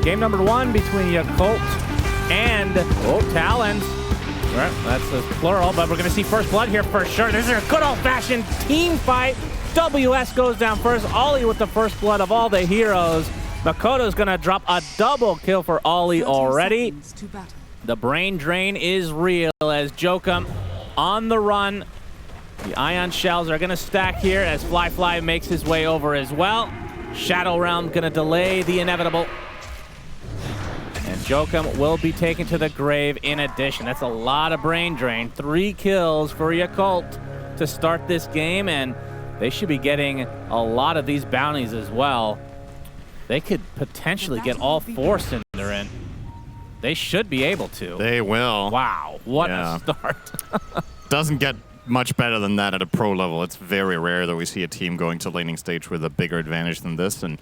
Game number 1 between Yakult and Talon. Right, that's a plural, but we're going to see first blood here for sure. This is a good old-fashioned team fight. WS goes down first. Ollie with the first blood of all the heroes. Makoto's going to drop a double kill for Ollie already. The brain drain is real as Jokum on the run. The ion shells are going to stack here as Fly makes his way over as well. Shadow Realm going to delay the inevitable. And Jokum will be taken to the grave in addition. That's a lot of brain drain. 3 kills for Yakult to start this game, and they should be getting a lot of these bounties as well. They could potentially get all 4 Cinder in. They should be able to. They will. Wow, what a start. Doesn't get much better than that at a pro level. It's very rare that we see a team going to laning stage with a bigger advantage than this. And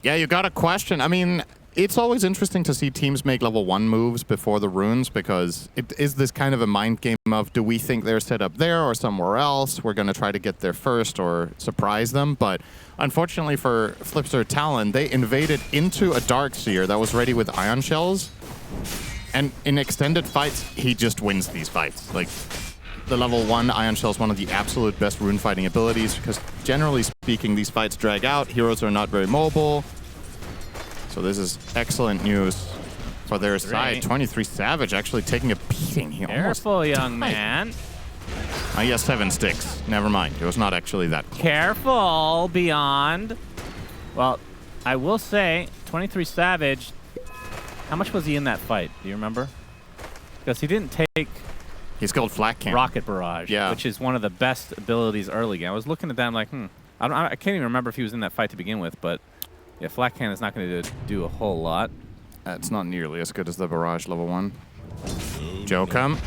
yeah, you got a question. I mean, it's always interesting to see teams make level 1 moves before the runes, because it is this kind of a mind game of, do we think they're set up there or somewhere else? We're going to try to get there first or surprise them. But unfortunately for Flipster Talon, they invaded into a Darkseer that was ready with ion shells. And in extended fights, he just wins these fights. Like, the level 1 ion shell is one of the absolute best rune fighting abilities, because generally speaking, these fights drag out. Heroes are not very mobile. So this is excellent news for their side. 23 Savage actually taking a beating. He Careful, young man. He has 7 sticks. Never mind. It was not actually that close. Careful, Beyond. Well, I will say, 23 Savage, how much was he in that fight? Do you remember? Because he didn't take... He's called Flak Cam. Rocket Barrage, which is one of the best abilities early game. I was looking at that, I'm like, I can't even remember if he was in that fight to begin with, but yeah, Flak Cam is not going to do a whole lot. It's not nearly as good as the Barrage level 1. Jokum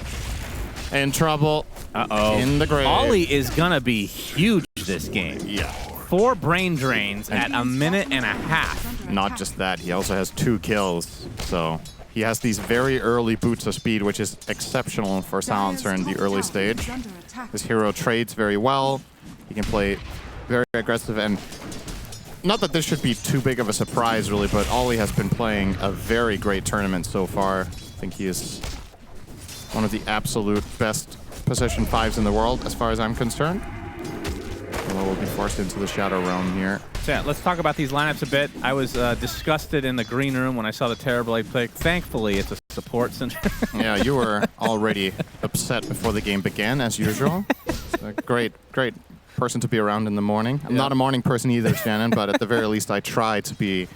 in trouble. In the grave. Ollie is going to be huge this game. Yeah. 4 brain drains at a minute and a half. Not just that, he also has 2 kills, so he has these very early boots of speed, which is exceptional for Silencer in the early stage. This hero trades very well. He can play very aggressive, and not that this should be too big of a surprise, really, but Ollie has been playing a very great tournament so far. I think he is one of the absolute best position 5s in the world, as far as I'm concerned. Although we'll be forced into the Shadow Realm here. So yeah, let's talk about these lineups a bit. I was disgusted in the green room when I saw the Terrorblade pick. Thankfully, it's a support center. Yeah, you were already upset before the game began, as usual. A great person to be around in the morning. I'm not a morning person either, Shannon, but at the very least, I try to be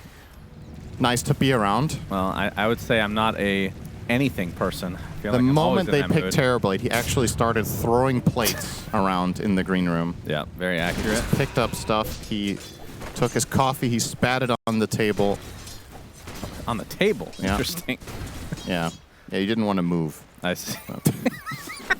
nice to be around. Well, I would say I'm not a anything person. I feel the like moment they picked Terrorblade, he actually started throwing plates around in the green room. Yeah, very accurate. He picked up stuff. He took his coffee. He spat it on the table. On the table? Yeah. Interesting. Yeah. Yeah, you didn't want to move. I see.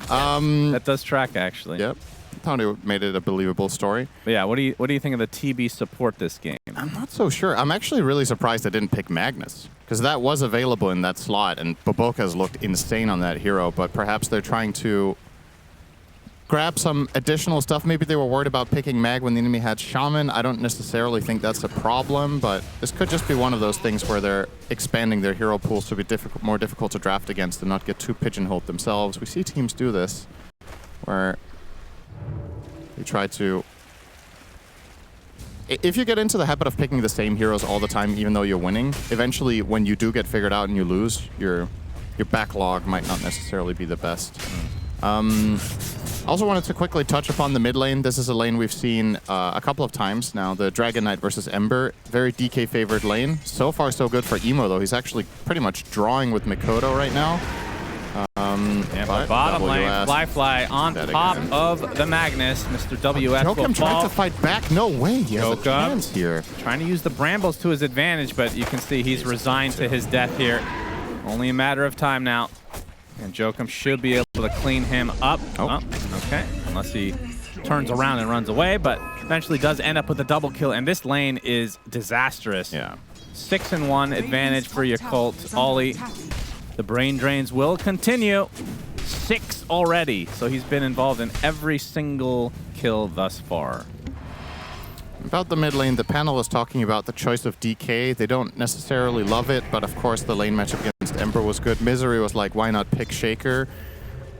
That does track, actually. Yep. Thought it made it a believable story. But yeah, what do you think of the TB support this game? I'm not so sure. I'm actually really surprised I didn't pick Magnus, because that was available in that slot, and Boboka's looked insane on that hero, but perhaps they're trying to grab some additional stuff. Maybe they were worried about picking Mag when the enemy had Shaman. I don't necessarily think that's a problem, but this could just be one of those things where they're expanding their hero pools to be more difficult to draft against and not get too pigeonholed themselves. We see teams do this, where you try to... If you get into the habit of picking the same heroes all the time, even though you're winning, eventually when you do get figured out and you lose, your backlog might not necessarily be the best. Also wanted to quickly touch upon the mid lane. This is a lane we've seen a couple of times now. The Dragon Knight versus Ember. Very DK favored lane. So far so good for Emo though. He's actually pretty much drawing with Mikoto right now. And the bottom lane, Fly on top of the Magnus. Mr. WS will Jokum trying to fight back. No way. He has a chance here. Trying to use the Brambles to his advantage, but you can see he's resigned to his death here. Only a matter of time now. And Jokum should be able to clean him up. Okay. Unless he turns around and runs away, but eventually does end up with a double kill. And this lane is disastrous. Yeah. 6-1 advantage for Yakult. Ollie. The brain drains will continue. 6 already, so he's been involved in every single kill thus far. About the mid lane, the panel was talking about the choice of DK. They don't necessarily love it, but of course the lane matchup against Ember was good. Misery was like, why not pick Shaker?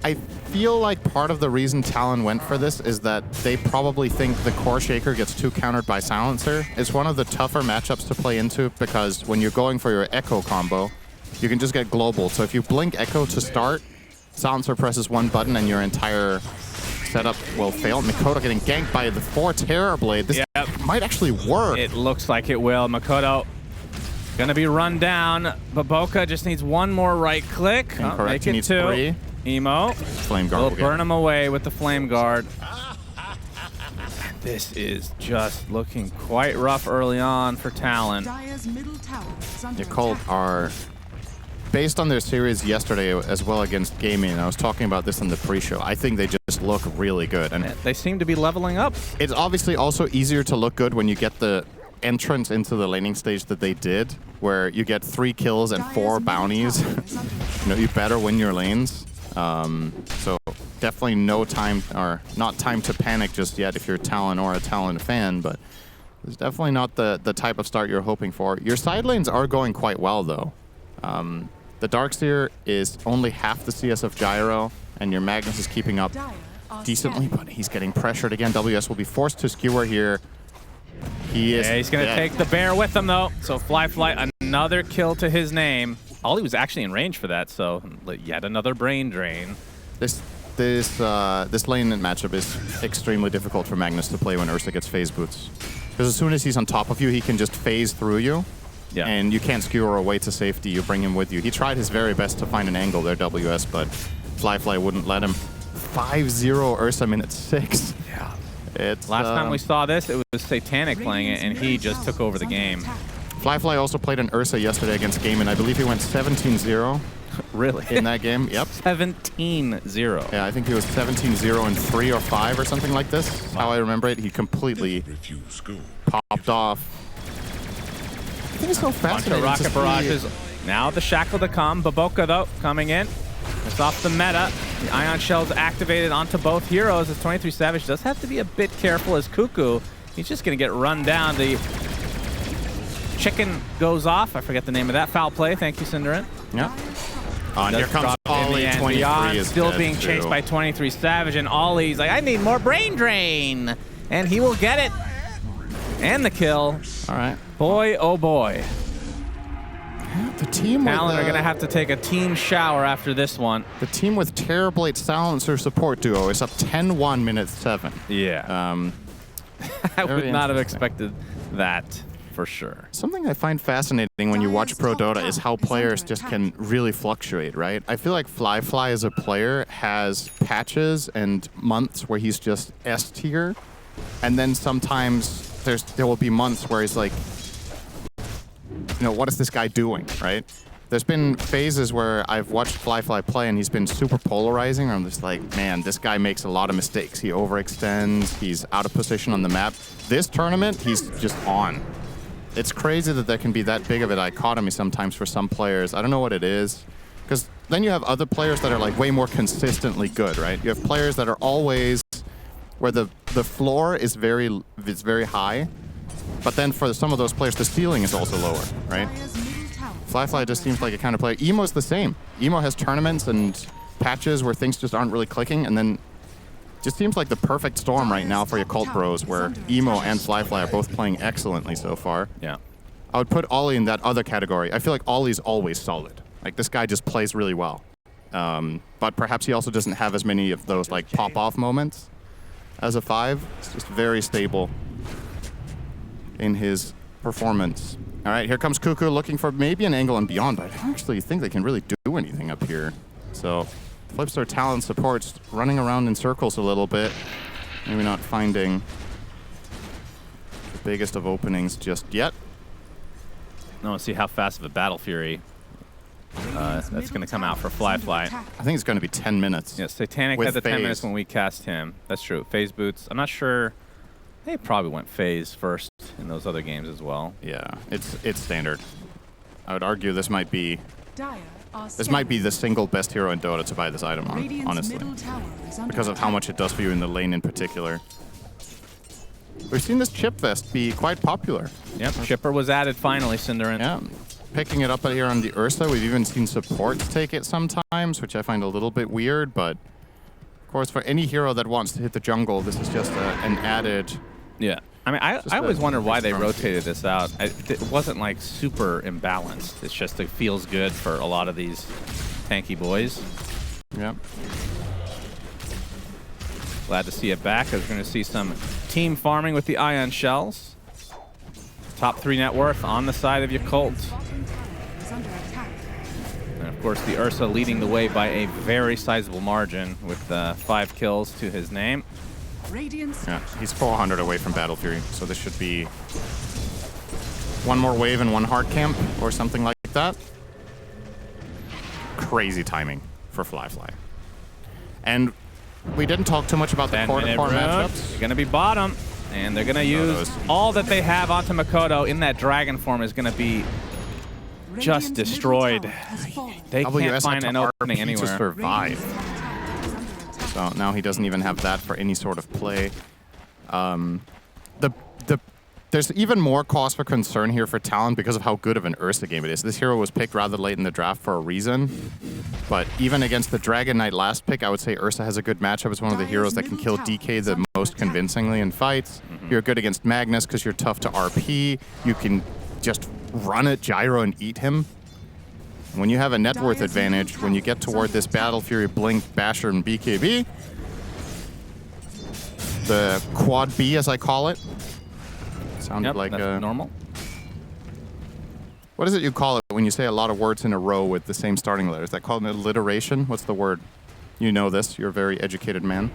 I feel like part of the reason Talon went for this is that they probably think the core Shaker gets too countered by Silencer. It's one of the tougher matchups to play into because when you're going for your Echo combo, you can just get global. So if you blink Echo to start, Silencer presses one button and your entire setup will fail. Mikoto getting ganked by the 4 Terrorblade. This might actually work. It looks like it will. Mikoto gonna be run down. Baboka just needs one more right click. Incorrect. Make it 2. 3. Emo. Flame Guard will burn him away with the Flame Guard. This is just looking quite rough early on for Talon. Yakult are, based on their series yesterday as well against Gaming, I was talking about this in the pre-show, I think they just look really good. And they seem to be leveling up. It's obviously also easier to look good when you get the entrance into the laning stage that they did, where you get 3 kills and 4 bounties. You know, you better win your lanes. So definitely no time, or not time to panic just yet if you're a Talon or a Talon fan, but it's definitely not the type of start you're hoping for. Your side lanes are going quite well though. The Darkseer is only half the CS of Gyro, and your Magnus is keeping up decently, but he's getting pressured again. WS will be forced to skewer here. He's going to take the bear with him though. So Fly, another kill to his name. Ollie was actually in range for that, so yet another brain drain. This lane matchup is extremely difficult for Magnus to play when Ursa gets phase boots. Because as soon as he's on top of you, he can just phase through you. Yeah. And you can't skewer away to safety. You bring him with you. He tried his very best to find an angle there, WS, but Fly wouldn't let him. 5-0 Ursa minute 6. Yeah. It's last time we saw this, it was Satanic playing it, and he just took over the game. Fly also played an Ursa yesterday against Game, and I believe he went 17-0. Really? In that game, yep. 17-0. Yeah, I think he was 17-0 in 3 or 5 or something like this. That's how I remember it. He completely popped off. I think it's so fascinating. Bunch of rocket barrages. Now the Shackle to come. Baboka, though, coming in. It's off the meta. The Ion Shell's activated onto both heroes as 23 Savage does have to be a bit careful as Cuckoo. He's just going to get run down. The chicken goes off. I forget the name of that. Foul play. Thank you, Cinderin. Yeah. And here comes Ollie, 23 is still being chased by 23 Savage, and Ollie's like, I need more brain drain. And he will get it. And the kill. All right. Boy, oh boy. The team Talon are going to have to take a team shower after this one. The team with Terrorblade Silencer support duo is up 10-1 minute 7. Yeah. I would not have expected that for sure. Something I find fascinating when you watch Pro Dota is how players just can really fluctuate, right? I feel like Fly as a player has patches and months where he's just S tier, and then sometimes there will be months where he's like, you know, what is this guy doing, right? There's been phases where I've watched Fly play and he's been super polarizing, and I'm just like, man, this guy makes a lot of mistakes. He overextends, he's out of position on the map. This tournament, he's just on. It's crazy that there can be that big of a dichotomy sometimes for some players. I don't know what it is. Because then you have other players that are like way more consistently good, right? You have players that are always where the floor is very high, but then for some of those players, the ceiling is also lower, right? Fly just seems like a kind of player. Emo's the same. Emo has tournaments and patches where things just aren't really clicking, and then just seems like the perfect storm right now for Yakult Bros, where Emo and Fly are both playing excellently so far. Yeah. I would put Ollie in that other category. I feel like Ollie's always solid. Like, this guy just plays really well. But perhaps he also doesn't have as many of those, like, pop-off moments as a 5. It's just very stable in his performance. All right, here comes Cuckoo looking for maybe an angle and beyond, but I don't actually think they can really do anything up here. So Flipster Talon supports running around in circles a little bit. Maybe not finding the biggest of openings just yet. I want to see how fast of a Battle Fury that's going to come out for Fly. I think it's going to be 10 minutes. Yeah, Satanic had the 10 minutes when we cast him. That's true. Phase boots. I'm not sure. They probably went phase first in those other games as well. Yeah, it's standard. I would argue this might be the single best hero in Dota to buy this item on, honestly, because of how much it does for you in the lane in particular. We've seen this chip vest be quite popular. Yep, chipper was added finally, Cinderin. Yeah, picking it up here on the Ursa. We've even seen supports take it sometimes, which I find a little bit weird, but of course, for any hero that wants to hit the jungle, this is just an added... Yeah. I mean, I always wondered why they rotated this out. It wasn't like super imbalanced. It's just it feels good for a lot of these tanky boys. Yep. Glad to see it back. I was going to see some team farming with the ion shells. Top 3 net worth on the side of Yakult. And of course, the Ursa leading the way by a very sizable margin with 5 kills to his name. Yeah, he's 400 away from Battle Fury, so this should be one more wave and 1 hard camp or something like that. Crazy timing for Fly. And we didn't talk too much about the core-to-core matchups. They're going to be bottom, and they're going to use all that they have onto Makoto in that dragon form is going to be just destroyed. They can't find an opening anywhere. To survive. So now he doesn't even have that for any sort of play. There's even more cause for concern here for Talon because of how good of an Ursa game it is. This hero was picked rather late in the draft for a reason. But even against the Dragon Knight last pick, I would say Ursa has a good matchup. It's one of the heroes that can kill DK the most convincingly in fights. You're good against Magnus because you're tough to RP. You can just run at Gyro and eat him. When you have a net worth advantage, when you get toward this Battle Fury, Blink, Basher, and BKB, the quad B, as I call it, sounded like normal. What is it you call it when you say a lot of words in a row with the same starting letters? Is that called an alliteration? What's the word? You know this. You're a very educated man.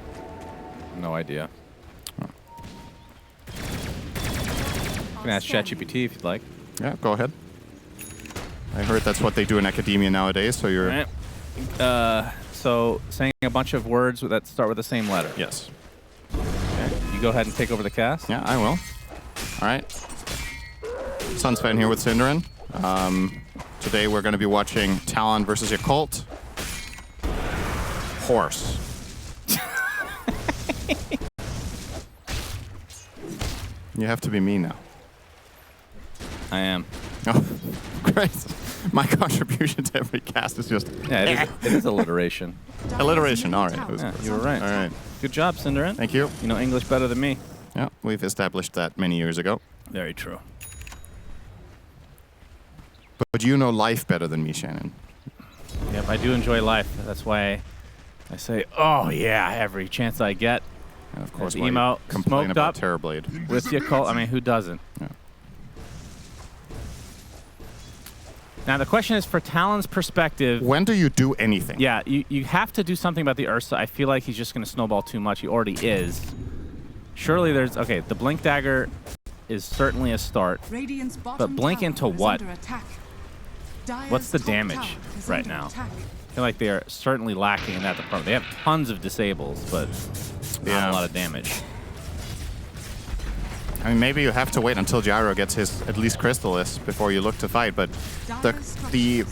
No idea. Oh. You can ask ChatGPT if you'd like. Yeah, go ahead. I heard that's what they do in academia nowadays, so you're... Right. So saying a bunch of words that start with the same letter. Yes. Okay. You go ahead and take over the cast. Yeah, I will. All right. Sunsfan here with Cinderin. Today we're going to be watching Talon versus Yakult. Horse. You have to be me now. I am. Oh, great. My contribution to every cast is just... Yeah, it is alliteration. Alliteration, all right. Yeah, you were right. All right. Good job, Cinderin. Thank you. You know English better than me. Yeah, we've established that many years ago. Very true. But you know life better than me, Shannon. Yep, I do enjoy life. That's why I say, oh yeah, every chance I get. And of course, emo complain smoked about up Terrorblade. with Yakult. I mean, who doesn't? Yeah. Now, the question is, for Talon's perspective... When do you do anything? Yeah, you have to do something about the Ursa. I feel like he's just going to snowball too much. He already is. Surely there's... Okay, the Blink Dagger is certainly a start. But Blink into what? What's the damage right now? I feel like they are certainly lacking in that department. They have tons of disables, but not a lot of damage. I mean, maybe you have to wait until Gyro gets his at least Crystallis before you look to fight, but the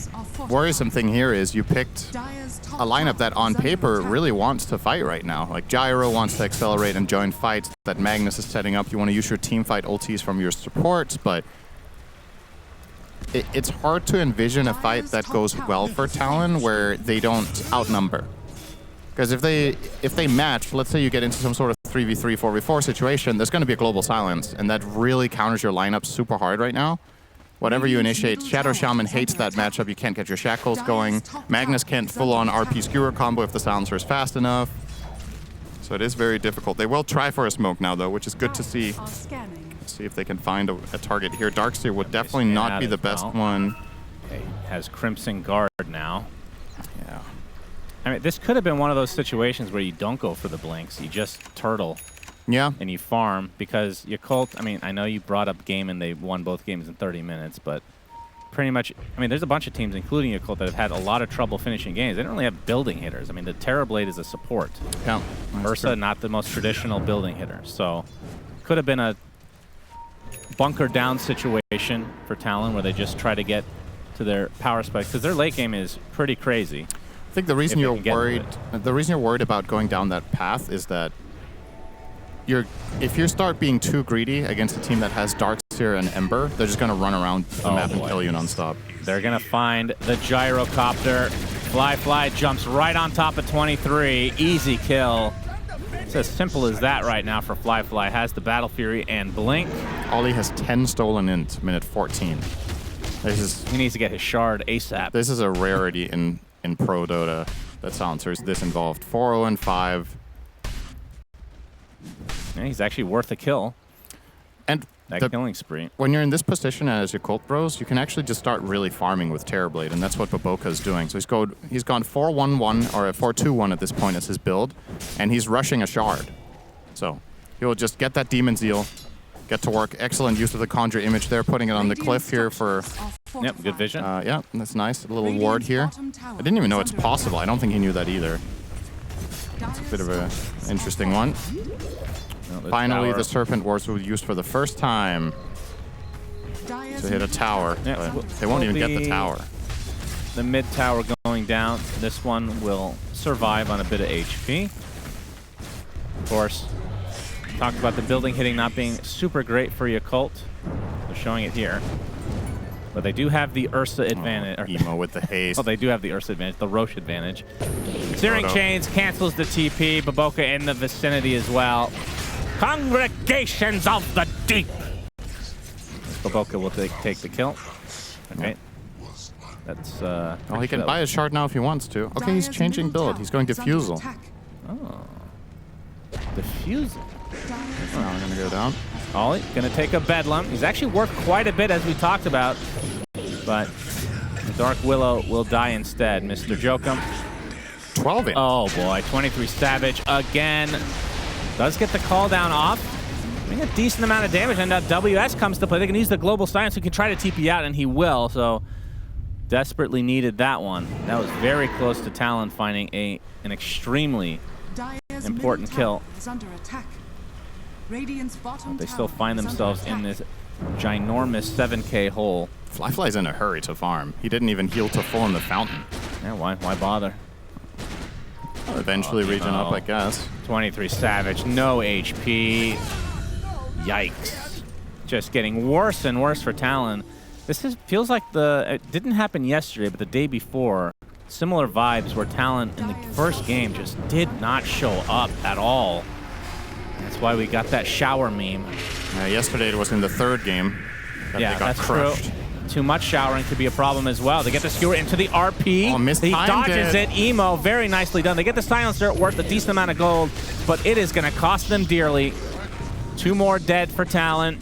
worrisome thing here is you picked a lineup that on paper really wants to fight right now. Like Gyro wants to accelerate and join fights that Magnus is setting up. You want to use your team fight ultis from your supports, but it's hard to envision a fight that goes well for Talon where they don't outnumber. Because if they match, let's say you get into some sort of 3v3, 4v4 situation, there's going to be a global silence, and that really counters your lineup super hard right now. Whatever you initiate, Shadow Shaman hates that matchup. You can't get your shackles going. Magnus can't full-on RP skewer combo if the silencer is fast enough. So it is very difficult. They will try for a smoke now, though, which is good to see. See if they can find a target here. Darkseer would definitely not be the best one. Okay, has Crimson Guard now. Yeah. I mean, this could have been one of those situations where you don't go for the blinks. You just turtle. Yeah. And you farm because Yakult, I mean, I know you brought up game and they won both games in 30 minutes, but pretty much, I mean, there's a bunch of teams, including Yakult, that have had a lot of trouble finishing games. They don't really have building hitters. I mean, the Terrorblade is a support. Yeah. Ursa, not the most traditional building hitter. So could have been a bunker down situation for Talon where they just try to get to their power spike because their late game is pretty crazy. I think the reason you're worried about going down that path is that if you start being too greedy against a team that has Darkseer and Ember, they're just gonna run around the map and kill you nonstop. They're gonna find the gyrocopter. Fly jumps right on top of 23. Easy kill. It's as simple as that right now for Fly. Has the Battle Fury and Blink. Ollie has 10 stolen int, minute 14. He needs to get his shard ASAP. This is a rarity in pro Dota that Silencer's this involved. 4-0 and 5. Yeah, he's actually worth a kill. And that killing spree. When you're in this position as Yakult bros, you can actually just start really farming with Terrorblade, and that's what Baboka is doing. So he's gone 4-1-1 or 4-2-1 at this point as his build, and he's rushing a shard. So he'll just get that Demon Zeal, get to work. Excellent use of the Conjure image there, putting it on the cliff here for... Yep, good vision. Yeah, that's nice. A little ward here. I didn't even know it's possible. I don't think he knew that either. It's a bit of an interesting one. Finally, the Serpent Wards will be used for the first time to hit a tower. Yeah, but they won't even get the tower. The mid tower going down. This one will survive on a bit of HP. Of course, talked about the building hitting not being super great for Yakult. They're showing it here. But they do have the Ursa advantage. Emo with the haste. Oh, they do have the Ursa advantage, the Roche advantage. Searing Chains cancels the TP. Baboka in the vicinity as well. Congregations of the Deep. Baboka will take the kill. Okay. That's well, he can buy a shard now if he wants to. Okay, he's changing build. He's going Diffusal. Oh. Diffusal. Now I'm gonna go down. Ollie gonna take a Bedlam. He's actually worth quite a bit as we talked about, but the Dark Willow will die instead. Mr. Jokum. 12 in. Oh boy, 23 Savage again. Does get the call down off. Doing a decent amount of damage, and now WS comes to play. They can use the Global Silence, who can try to TP out, and he will, so desperately needed that one. That was very close to Talon finding an extremely important kill. They still find themselves in this ginormous 7K hole. Fly's in a hurry to farm. He didn't even heal to full in the fountain. Yeah, why bother? I'll eventually regen up, I guess. 23 Savage, no HP. Yikes. Just getting worse and worse for Talon. Feels like it didn't happen yesterday, but the day before, similar vibes where Talon in the first game just did not show up at all. That's why we got that shower meme. Yesterday it was in the third game that they got that's crushed. True. Too much showering could be a problem as well. They get the skewer into the RP. Oh, he dodges it. Emo, very nicely done. They get the silencer, worth a decent amount of gold, but it is going to cost them dearly. 2 more dead for Talon.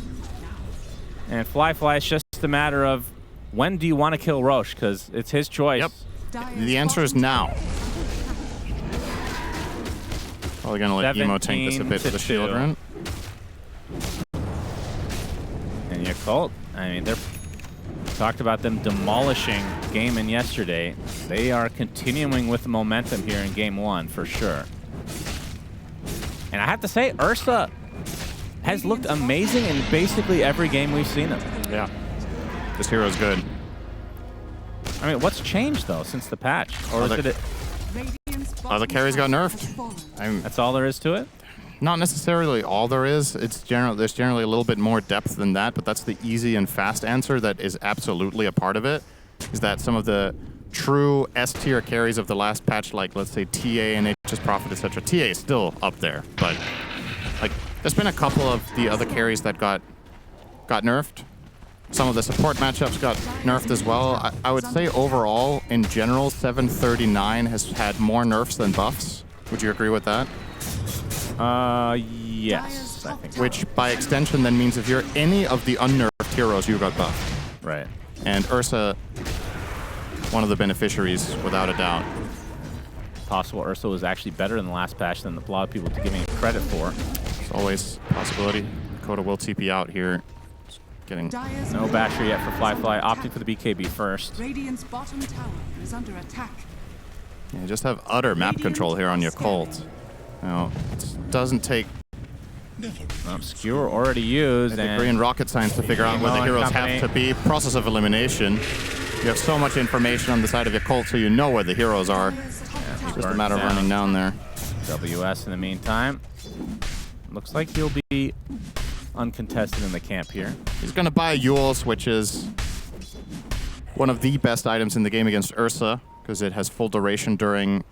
And Fly, it's just a matter of when do you want to kill Roche, because it's his choice. Yep. The answer is now. Probably going to let Emo tank this a bit for the shield run. And Yakult, I mean, they're talked about them demolishing Game In yesterday. They are continuing with the momentum here in Game 1 for sure. And I have to say, Ursa has looked amazing in basically every game we've seen him. Yeah. This hero's good. I mean, what's changed though since the patch? Or is it? The carries got nerfed. That's all there is to it? Not necessarily all there is. There's generally a little bit more depth than that, but that's the easy and fast answer that is absolutely a part of it, is that some of the true S-tier carries of the last patch, like let's say TA and HS Prophet, etc. TA is still up there, but like there's been a couple of the other carries that got nerfed. Some of the support matchups got nerfed as well. I would say overall, in general, 739 has had more nerfs than buffs. Would you agree with that? Yes, I think so. Which, by extension, then means if you're any of the unnerfed heroes, you got buffed. Right. And Ursa, one of the beneficiaries, without a doubt. Possible Ursa was actually better in the last patch than a lot of people to give me credit for. It's always a possibility. Dakota will TP out here. Just getting no basher yet for Fly, opting for the BKB first. Radiant's bottom tower is under attack. Yeah, just have utter map control here on Yakult. Now, it doesn't take Skewer already used. a degree in rocket science to figure out where the heroes have to be. Process of elimination. You have so much information on the side of Yakult, so you know where the heroes are. It's just a matter of running down there. WS in the meantime. Looks like he'll be uncontested in the camp here. He's going to buy Yules, which is one of the best items in the game against Ursa, because it has full duration during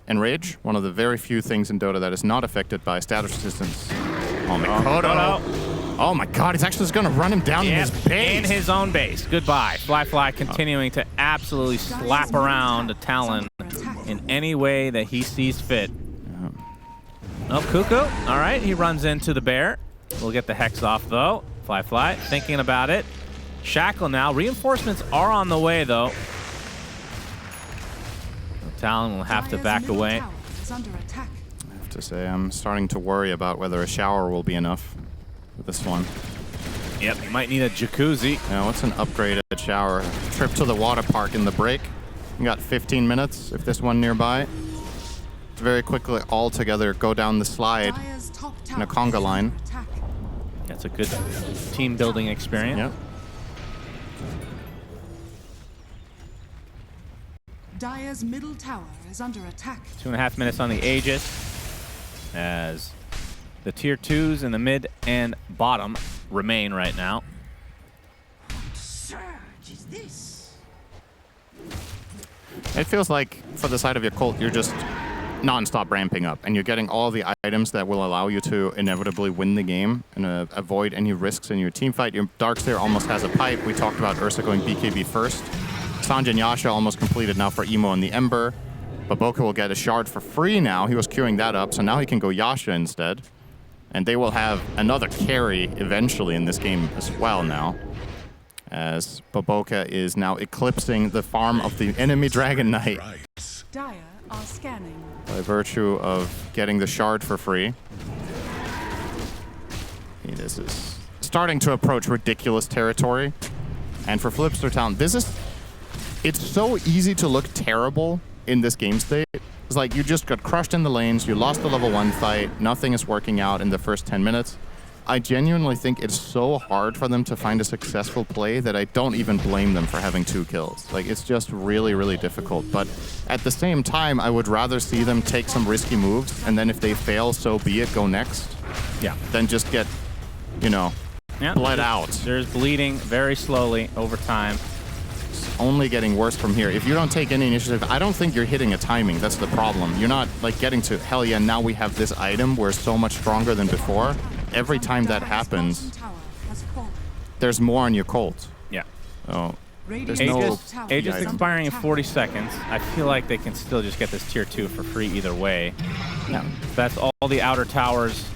Enrage. One of the very few things in Dota that is not affected by status resistance. Oh, Mikoto. Oh my god, he's actually just going to run him down in his base. In his own base. Goodbye. Fly continuing to absolutely slap around a Talon in any way that he sees fit. Oh, Cuckoo. All right, he runs into the bear. We'll get the Hex off, though. Fly, thinking about it. Shackle now. Reinforcements are on the way, though. Talon will have to back away. I have to say, I'm starting to worry about whether a shower will be enough with this one. Yep, you might need a jacuzzi. Now, what's an upgraded shower? Trip to the water park in the break. You got 15 minutes if there's one nearby. Very quickly, all together, go down the slide in a conga line. That's a good team building experience. Yep. Dire's middle tower is under attack. 2.5 minutes on the Aegis as the tier 2s in the mid and bottom remain right now. Surge is this? It feels like for the side of Yakult, you're just non-stop ramping up, and you're getting all the items that will allow you to inevitably win the game and avoid any risks in your team fight. Your Darkseer almost has a pipe. We talked about Ursa going BKB first. Sanjin Yasha almost completed now for Emo and the Ember. Baboka will get a shard for free now. He was queuing that up, so now he can go Yasha instead. And they will have another carry eventually in this game as well now, as Baboka is now eclipsing the farm of the enemy Dragon Knight Dire are scanning. by virtue of getting the shard for free. This is starting to approach ridiculous territory. And for Flipster Talon, it's so easy to look terrible in this game state. It's like you just got crushed in the lanes, you lost the level 1 fight, nothing is working out in the first 10 minutes. I genuinely think it's so hard for them to find a successful play that I don't even blame them for having 2 kills. Like, it's just really, really difficult. But at the same time, I would rather see them take some risky moves, and then if they fail, so be it, go next. Yeah. Than just get, you know, bled out. There's bleeding very slowly over time. Only getting worse from here. If you don't take any initiative, I don't think you're hitting a timing. That's the problem. You're not like getting to, hell yeah, now we have this item. We're so much stronger than before. Every time that happens, there's more on your Colt. Yeah. Oh, there's no Aegis item. expiring in 40 seconds. I feel like they can still just get this tier 2 for free either way. Yeah. That's all the outer towers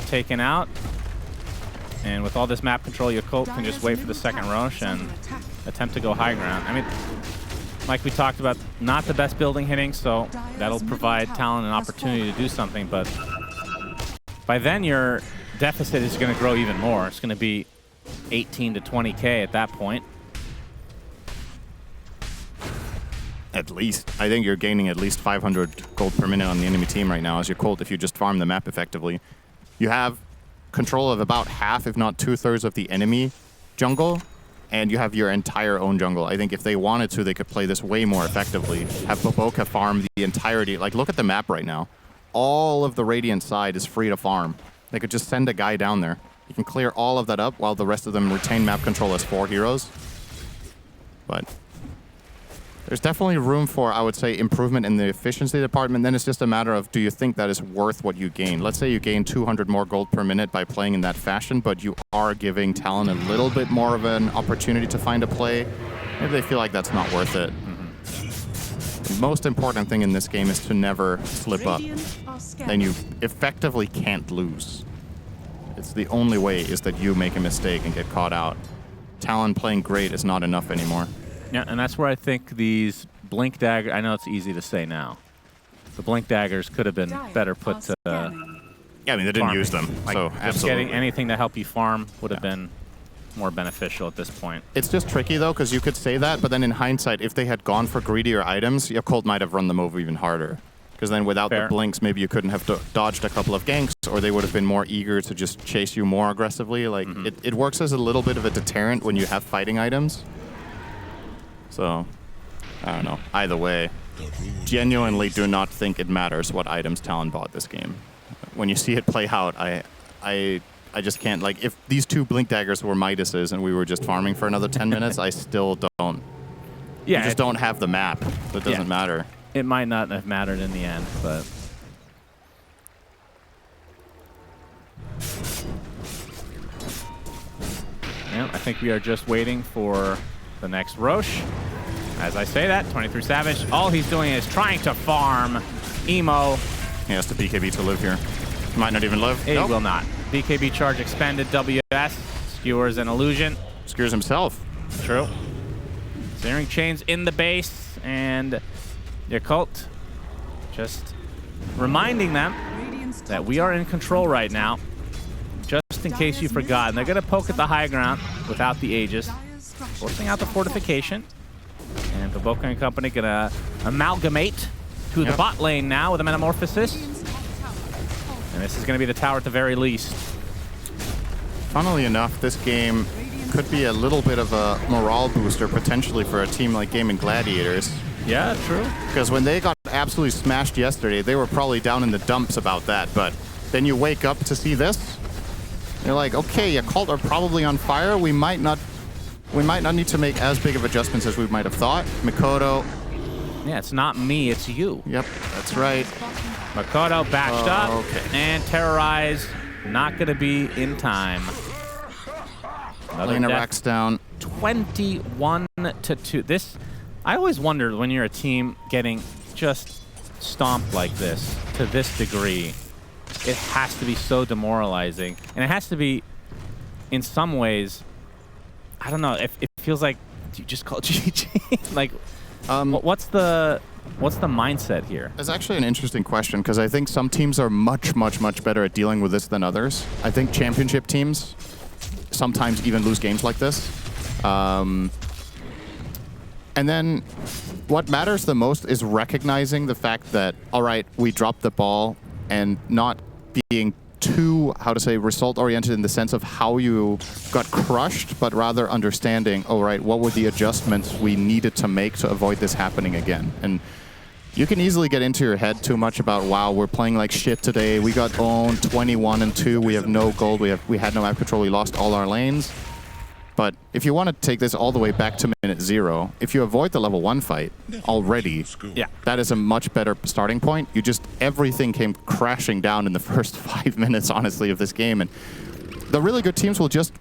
taken out. And with all this map control, Yakult can just wait for the second Rosh and attempt to go high ground. I mean, like we talked about, not the best building hitting, so that'll provide Talon an opportunity to do something, but by then your deficit is going to grow even more. It's going to be 18 to 20K at that point. At least. I think you're gaining at least 500 gold per minute on the enemy team right now as your Colt if you just farm the map effectively. You have control of about half, if not 2/3 of the enemy jungle, and you have your entire own jungle. I think if they wanted to, they could play this way more effectively. Have Baboka farm the entirety. Like, look at the map right now. All of the Radiant side is free to farm. They could just send a guy down there. You can clear all of that up while the rest of them retain map control as 4 heroes. But there's definitely room for, I would say, improvement in the efficiency department. Then it's just a matter of, do you think that is worth what you gain? Let's say you gain 200 more gold per minute by playing in that fashion, but you are giving Talon a little bit more of an opportunity to find a play. Maybe they feel like that's not worth it. The most important thing in this game is to never slip up. Then you effectively can't lose. It's the only way is that you make a mistake and get caught out. Talon playing great is not enough anymore. Yeah, and that's where I think these Blink Dagger, I know it's easy to say now, the Blink Daggers could have been better put to Yeah, I mean, they didn't use them, like, so just absolutely. getting anything to help you farm would have been more beneficial at this point. It's just tricky, though, because you could say that, but then in hindsight, if they had gone for greedier items, Yakult might have run them over even harder. Because then without the blinks, maybe you couldn't have dodged a couple of ganks, or they would have been more eager to just chase you more aggressively. Like, it works as a little bit of a deterrent when you have fighting items. So, I don't know. Either way, genuinely do not think it matters what items Talon bought this game. when you see it play out, I just can't. Like, if these two Blink Daggers were Midas's and we were just farming for another 10 minutes, I still don't. Yeah, you just don't have the map. So it doesn't matter. It might not have mattered in the end, but... Yeah, I think we are just waiting for the next Roche. As I say that, 23 Savage, all he's doing is trying to farm Emo. He has to BKB to live here. He might not even live. He will not. BKB charge expended, WS, skewers an illusion. Skewers himself. True. Searing Chains in the base, and Yakult just reminding them that we are in control right now. Just in case you forgot. And they're going to poke at the high ground without the Aegis, forcing out the fortification. And the Boca and Company going to amalgamate to the bot lane now with a Metamorphosis. And this is going to be the tower at the very least. Funnily enough, this game could be a little bit of a morale booster potentially for a team like Gaming Gladiators. Yeah, true. Because when they got absolutely smashed yesterday, they were probably down in the dumps about that. But then you wake up to see this. You're like, okay, Yakult are probably on fire. We might not need to make as big of adjustments as we might have thought. Mikoto. Yeah, it's not me, it's you. Yep, that's right. Mikoto bashed up. Okay. And Terrorize not going to be in time. Lane racks down. 21-2. This, I always wondered when you're a team getting just stomped like this to this degree. It has to be so demoralizing, and it has to be, in some ways, I don't know. If it feels like you just call GG. Like, what's the mindset here? It's actually an interesting question because I think some teams are much better at dealing with this than others. I think championship teams sometimes even lose games like this. And then what matters the most is recognizing the fact that, all right, we dropped the ball and not being too, how to say, result-oriented in the sense of how you got crushed, but rather understanding, all right, what were the adjustments we needed to make to avoid this happening again? And you can easily get into your head too much about, wow, we're playing like shit today. We got owned 21-2. We have no gold. We had no map control. We lost all our lanes. But if you want to take this all the way back to minute 0, if you avoid the level 1 fight already, that is a much better starting point. Everything came crashing down in the first 5 minutes, honestly, of this game. And the really good teams will just,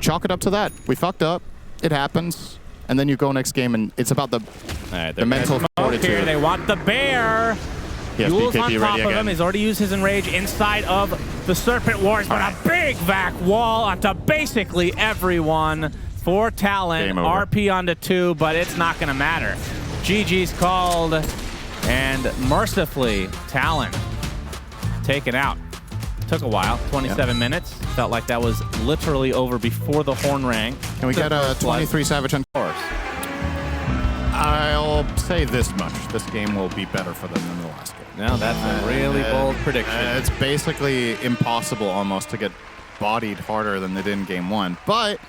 chalk it up to that. We fucked up. It happens. And then you go next game, and it's about the mental fortitude. Here. They want the bear. Yule's on top of him. He's already used his Enrage inside of the Serpent Wars, but a big vac wall onto basically everyone for Talon. RP onto 2, but it's not going to matter. GG's called, and mercifully, Talon taken out. Took a while, 27 minutes. Felt like that was literally over before the horn rang. Can we get a 23 Savage on course? I'll say this much. This game will be better for them than the last game. Now that's a really bold prediction. It's basically impossible almost to get bodied harder than they did in game 1. But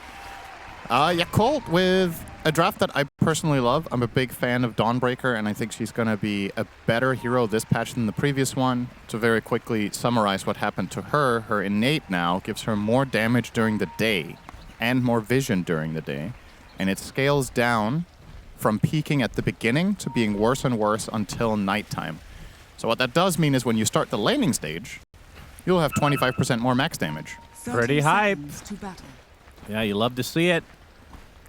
Yakult with a draft that I personally love. I'm a big fan of Dawnbreaker, and I think she's going to be a better hero this patch than the previous one. To very quickly summarize what happened to her, her innate now gives her more damage during the day and more vision during the day. And it scales down from peaking at the beginning to being worse and worse until nighttime. So what that does mean is when you start the laning stage, you'll have 25% more max damage. Pretty hype. Yeah, you love to see it.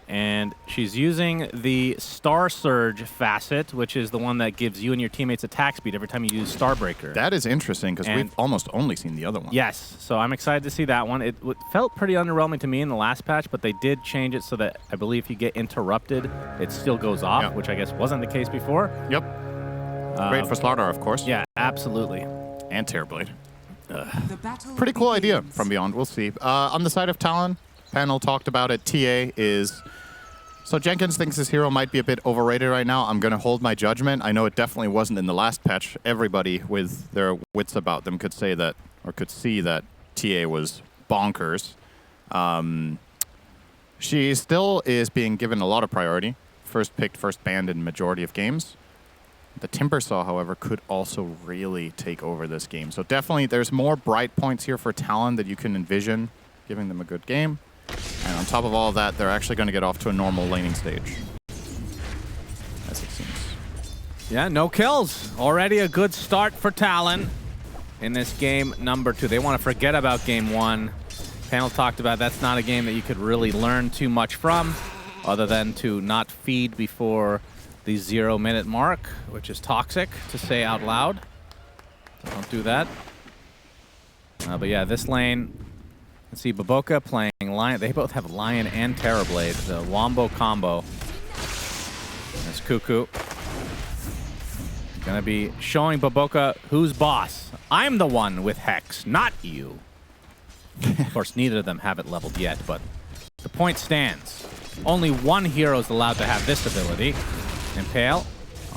And she's using the Star Surge facet, which is the one that gives you and your teammates attack speed every time you use Starbreaker. That is interesting because we've almost only seen the other one. Yes, so I'm excited to see that one. It felt pretty underwhelming to me in the last patch, but they did change it so that I believe if you get interrupted, it still goes off, which I guess wasn't the case before. Yep. Great for Slardar, of course. Yeah, absolutely. And Terrorblade. Pretty cool idea from Beyond. We'll see. On the side of Talon, panel talked about it. TA is... So Jenkins thinks this hero might be a bit overrated right now. I'm going to hold my judgment. I know it definitely wasn't in the last patch. Everybody with their wits about them could say that, or could see that TA was bonkers. She still is being given a lot of priority. First picked, first banned in majority of games. The Timbersaw, however, could also really take over this game. So definitely there's more bright points here for Talon that you can envision giving them a good game. And on top of all of that, they're actually going to get off to a normal laning stage, as it seems. Yeah, no kills. Already a good start for Talon in this game number 2. They want to forget about game 1. Panel talked about that's not a game that you could really learn too much from, other than to not feed before the 0-minute mark, which is toxic to say out loud. Don't do that. But yeah, this lane, let's see, Baboka playing Lion. They both have Lion and Terrorblade, the Wombo combo. There's Cuckoo. Gonna be showing Baboka who's boss. I'm the one with Hex, not you. Of course, neither of them have it leveled yet, but the point stands. Only one hero is allowed to have this ability. Impale.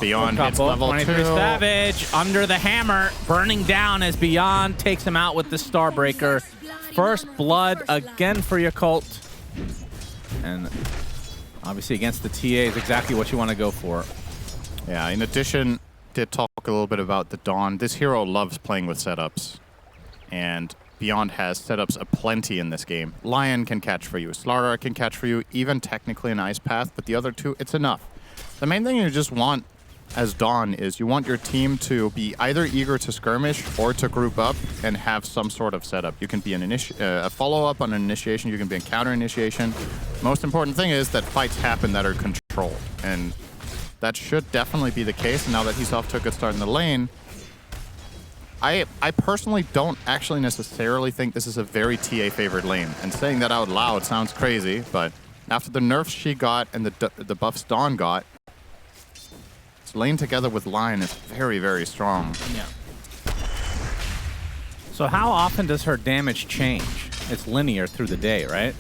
Beyond hits level 23 2. Savage under the hammer, burning down as Beyond takes him out with the Starbreaker. First blood again for Yakult. And obviously against the TA is exactly what you want to go for. Yeah, in addition, did talk a little bit about the Dawn. This hero loves playing with setups. And Beyond has setups aplenty in this game. Lion can catch for you. Slardar can catch for you, even technically an Ice Path, but the other two, it's enough. The main thing you just want as Dawn is you want your team to be either eager to skirmish or to group up and have some sort of setup. You can be a follow-up on an initiation, you can be a counter initiation. Most important thing is that fights happen that are controlled, and that should definitely be the case. And now that he's off to a good start in the lane, I personally don't actually necessarily think this is a very TA-favored lane. And saying that out loud sounds crazy, but after the nerfs she got and the buffs Dawn got, this lane together with Lion is very, very strong. Yeah. So how often does her damage change? It's linear through the day, right?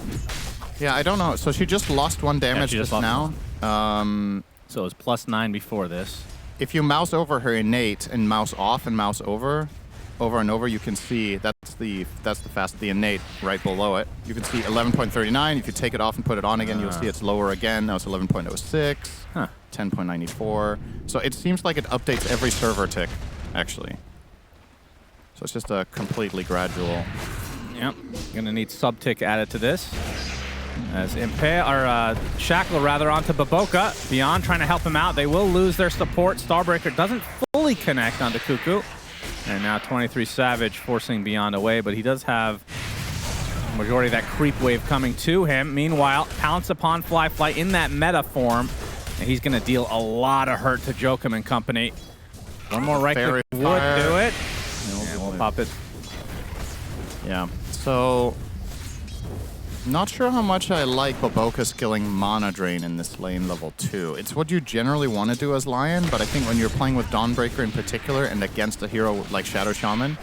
Yeah, I don't know. So she just lost 1 damage just now. So it was +9 before this. If you mouse over her innate and mouse off and mouse over and over, you can see that's the fast, the innate right below it. You can see 11.39. If you take it off and put it on again, you'll see it's lower again. Now it's 11.06, 10.94. So it seems like it updates every server tick, actually. So it's just a completely gradual. Yep, gonna need sub-tick added to this. As Shackle rather onto Baboka. Beyond trying to help him out. They will lose their support. Starbreaker doesn't fully connect onto Cuckoo. And now 23 Savage forcing Beyond away, but he does have the majority of that creep wave coming to him. Meanwhile, pounce upon Fly in that meta form. And he's gonna deal a lot of hurt to Joachim and company. One more right click would do it. And we'll pop it. Yeah, so not sure how much I like Baboka skilling Mana Drain in this lane level 2. It's what you generally want to do as Lion, but I think when you're playing with Dawnbreaker in particular and against a hero like Shadow Shaman,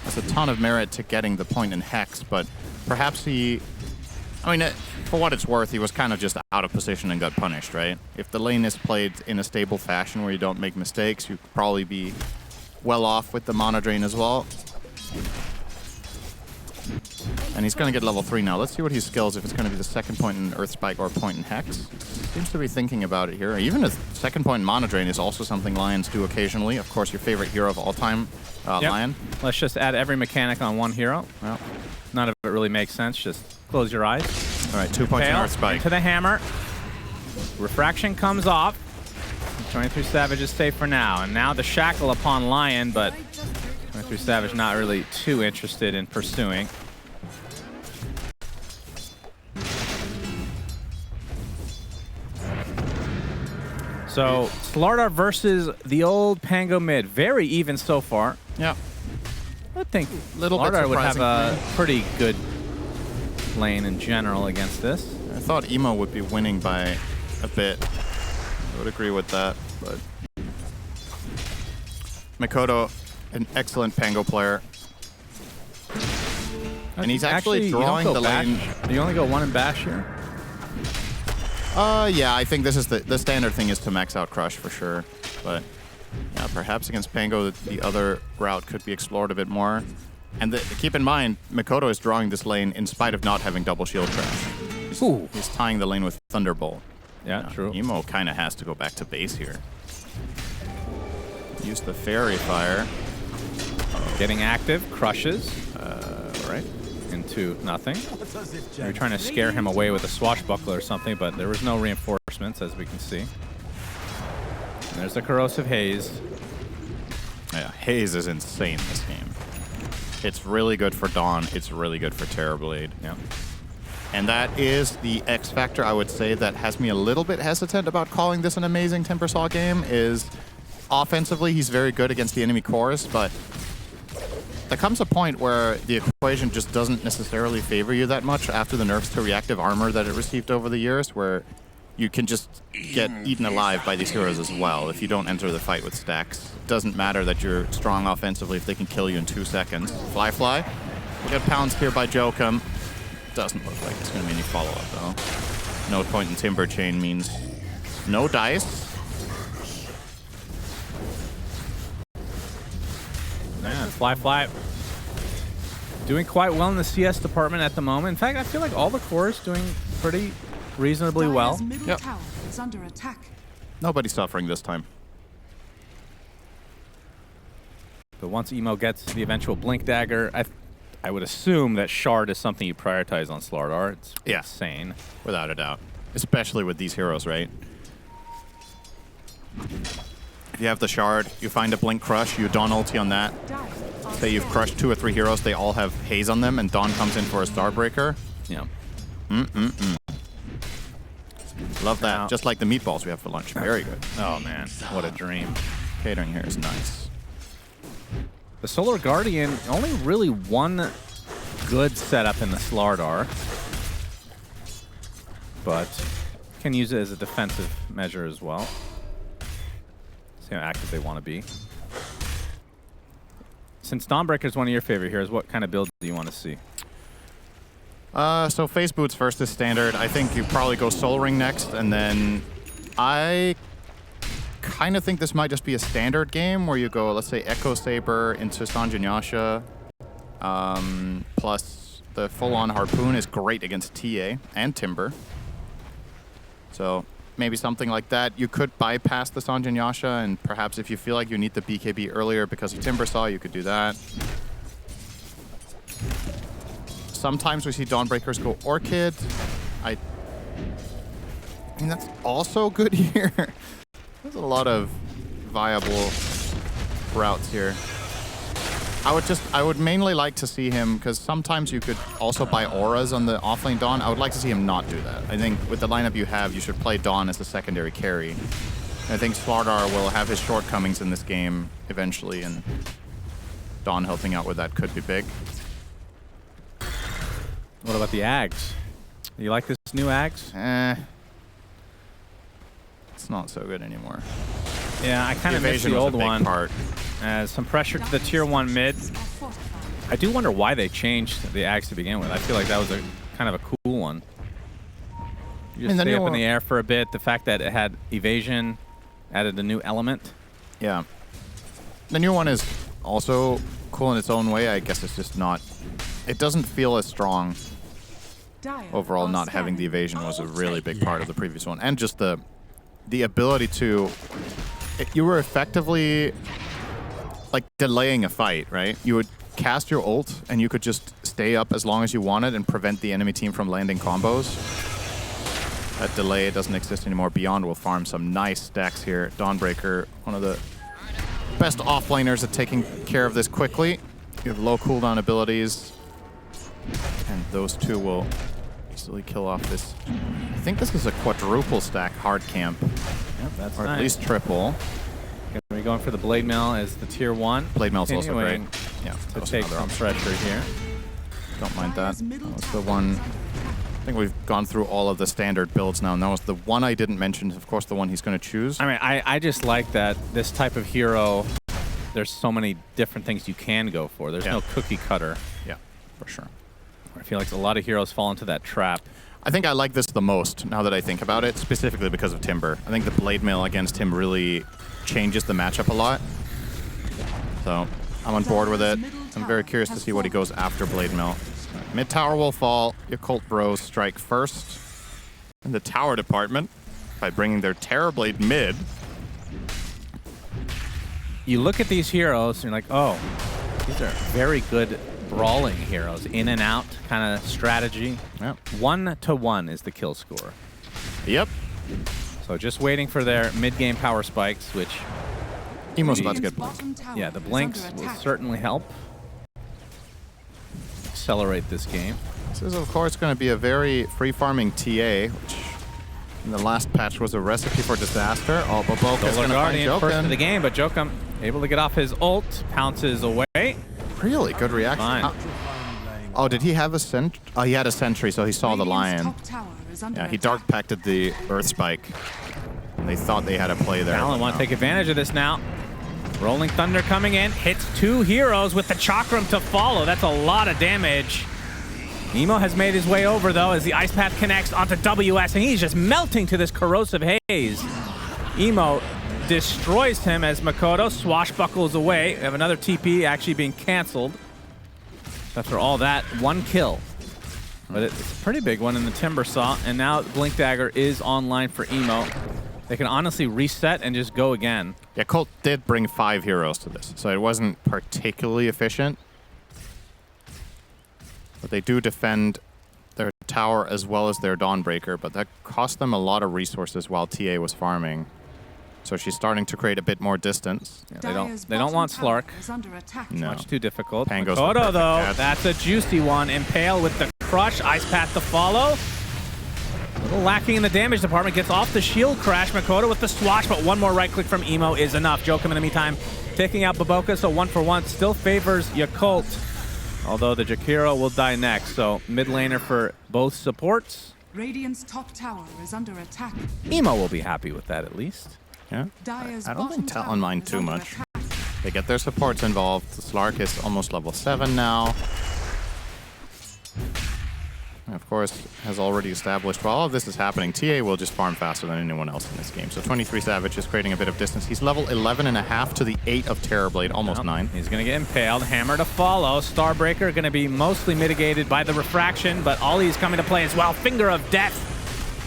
there's a ton of merit to getting the point in Hex, but perhaps he... I mean, for what it's worth, he was kind of just out of position and got punished, right? If the lane is played in a stable fashion where you don't make mistakes, you could probably be well off with the Mana Drain as well. And he's going to get level 3 now. Let's see what he skills, if it's going to be the second point in Earth Spike or point in Hex. Seems to be thinking about it here. Even a second point in Mana Drain is also something Lions do occasionally. Of course, your favorite hero of all time, Lion. Let's just add every mechanic on one hero. Well, none of it really makes sense. Just close your eyes. All right, 2 points in Earth Spike. Into the hammer. Refraction comes off. 23 Savage is safe for now. And now the Shackle upon Lion, but 23 Savage not really too interested in pursuing. So, Slardar versus the old Pango mid. Very even so far. Yeah. I think Slardar would have a pretty good lane in general against this. I thought Emo would be winning by a bit. I would agree with that, but Mikoto, an excellent Pango player. And he's actually drawing the lane. Do you only go 1 in Bash here? Yeah, I think this is the standard thing is to max out Crush for sure. But yeah, perhaps against Pango, the other route could be explored a bit more. And keep in mind, Mikoto is drawing this lane in spite of not having double shield crash. He's tying the lane with Thunderbolt. Yeah, true. Emo kind of has to go back to base here. Use the fairy fire. Getting active, crushes. Right. Into nothing. They were trying to scare him away with a swashbuckler or something, but there was no reinforcements, as we can see. And there's the corrosive haze. Yeah, haze is insane this game. It's really good for Dawn. It's really good for Terrorblade. Yeah. And that is the X factor, I would say, that has me a little bit hesitant about calling this an amazing Timbersaw game, is offensively he's very good against the enemy cores, but there comes a point where the equation just doesn't necessarily favor you that much after the nerfs to reactive armor that it received over the years, where you can just get eaten alive by these heroes as well if you don't enter the fight with stacks. It doesn't matter that you're strong offensively if they can kill you in 2 seconds. Fly. We get pounced here by Jokum. Doesn't look like there's going to be any follow-up, though. No point in Timber Chain means no dice. Yeah, Fly. Doing quite well in the CS department at the moment. In fact, I feel like all the cores doing pretty reasonably well. Dire's middle tower is under attack. Nobody's suffering this time. But once Emo gets the eventual Blink Dagger, I would assume that Shard is something you prioritize on Slardar. It's insane. Without a doubt. Especially with these heroes, right? If you have the Shard, you find a Blink Crush, you Dawn ulti on that. Say you've crushed 2 or 3 heroes, they all have haze on them, and Dawn comes in for a Starbreaker. Yeah. Love that. Just like the meatballs we have for lunch. Very good. Oh, man. What a dream. Catering here is nice. The Solar Guardian, only really one good setup in the Slardar, but can use it as a defensive measure as well. See how active they want to be. Since Dawnbreaker is one of your favorite heroes, what kind of build do you want to see? So Phase Boots first is standard. I think you probably go Soul Ring next, and then I kind of think this might just be a standard game where you go, let's say, Echo Saber into Sanjanyasha, plus the full-on Harpoon is great against TA and Timber. So maybe something like that. You could bypass the Sanjanyasha, and perhaps if you feel like you need the BKB earlier because of Timbersaw, you could do that. Sometimes we see Dawnbreakers go Orchid. I mean, that's also good here. There's a lot of viable routes here. I would mainly like to see him, because sometimes you could also buy auras on the offlane Dawn. I would like to see him not do that. I think with the lineup you have, you should play Dawn as the secondary carry. I think Slardar will have his shortcomings in this game eventually, and Dawn helping out with that could be big. What about the Ags? You like this new Ags? It's not so good anymore. Yeah, I kind of miss the old one. Some pressure to the tier 1 mid. I do wonder why they changed the Ags to begin with. I feel like that was a kind of a cool one. You just stay up in the air for a bit. The fact that it had evasion added a new element. Yeah. The new one is also cool in its own way. I guess it's just not... It doesn't feel as strong. Overall, not having the evasion was a really big part of the previous one. And just the ability to... You were effectively like delaying a fight, right? You would cast your ult and you could just stay up as long as you wanted and prevent the enemy team from landing combos. That delay doesn't exist anymore. Beyond will farm some nice stacks here. Dawnbreaker, one of the best offlaners at taking care of this quickly. You have low cooldown abilities, and those two will easily kill off this. I think this is a quadruple stack hard camp. Yep, that's or nice. at least triple. We're going for the Blade Mail as the tier 1. Blade Mail's also great. Yeah, to take some pressure here. Don't mind that. That was the one. I think we've gone through all of the standard builds now, and that was the one I didn't mention. Of course, the one he's going to choose. I mean, I just like that this type of hero, there's so many different things you can go for. There's no cookie cutter. Yeah, for sure. I feel like a lot of heroes fall into that trap. I think I like this the most, now that I think about it, specifically because of Timber. I think the Blade Mail against him really changes the matchup a lot. So, I'm on board with it. I'm very curious to see what he goes after Blade Mail. Mid tower will fall. Yakult Bros strike first in the tower department by bringing their Terrorblade mid. you look at these heroes and you're like, oh, these are very good brawling heroes. In and out kind of strategy. Yep. 1-to-1 is the kill score. Yep. So just waiting for their mid-game power spikes, which... Emo's about to get Yeah, the blinks will certainly help accelerate this game. This is, of course, going to be a very free-farming TA, which in the last patch was a recipe for disaster. Oh, Baboka's going to find Guardian first Jokum. of the game, but Jokum able to get off his ult, pounces away. Really good reaction. Fine. Oh, did he have a sentry? Oh, he had a sentry, so he saw the lion. Yeah, he dark packed the Earth Spike. And they thought they had a play there. Talon want to take advantage of this now. Rolling Thunder coming in, hits 2 heroes with the Chakram to follow. That's a lot of damage. Emo has made his way over, though, as the Ice Path connects onto WS, and he's just melting to this corrosive haze. Emo destroys him as Makoto swashbuckles away. We have another TP actually being canceled. After all that, 1 kill. But it's a pretty big one in the Timber Saw, and now Blink Dagger is online for Emo. They can honestly reset and just go again. Yeah, Colt did bring 5 heroes to this, so it wasn't particularly efficient. But they do defend their tower as well as their Dawnbreaker, but that cost them a lot of resources while TA was farming. So she's starting to create a bit more distance. Yeah, they don't want Slark. No. Much too difficult. Pango's Makoto, though, catch. that's a juicy one. Impale with the crush, Ice Path to follow. A little lacking in the damage department, gets off the shield crash. Makoto with the swash, but one more right click from Emo is enough. Jokum in the meantime taking out Baboka, so 1 for 1 still favors Yakult. Although the Jakiro will die next, so mid laner for both supports. Radiant's top tower is under attack. Emo will be happy with that at least. Yeah, Dire's I don't think bottom Talon mind tower too is under much. attack. They get their supports involved. The Slark is almost level 7 now. And of course, has already established while all of this is happening, TA will just farm faster than anyone else in this game. So 23 Savage is creating a bit of distance. He's level 11.5 to the 8 of Terrorblade, almost 9. He's going to get impaled. Hammer to follow. Starbreaker going to be mostly mitigated by the refraction, but Ollie's coming to play as well. Finger of Death.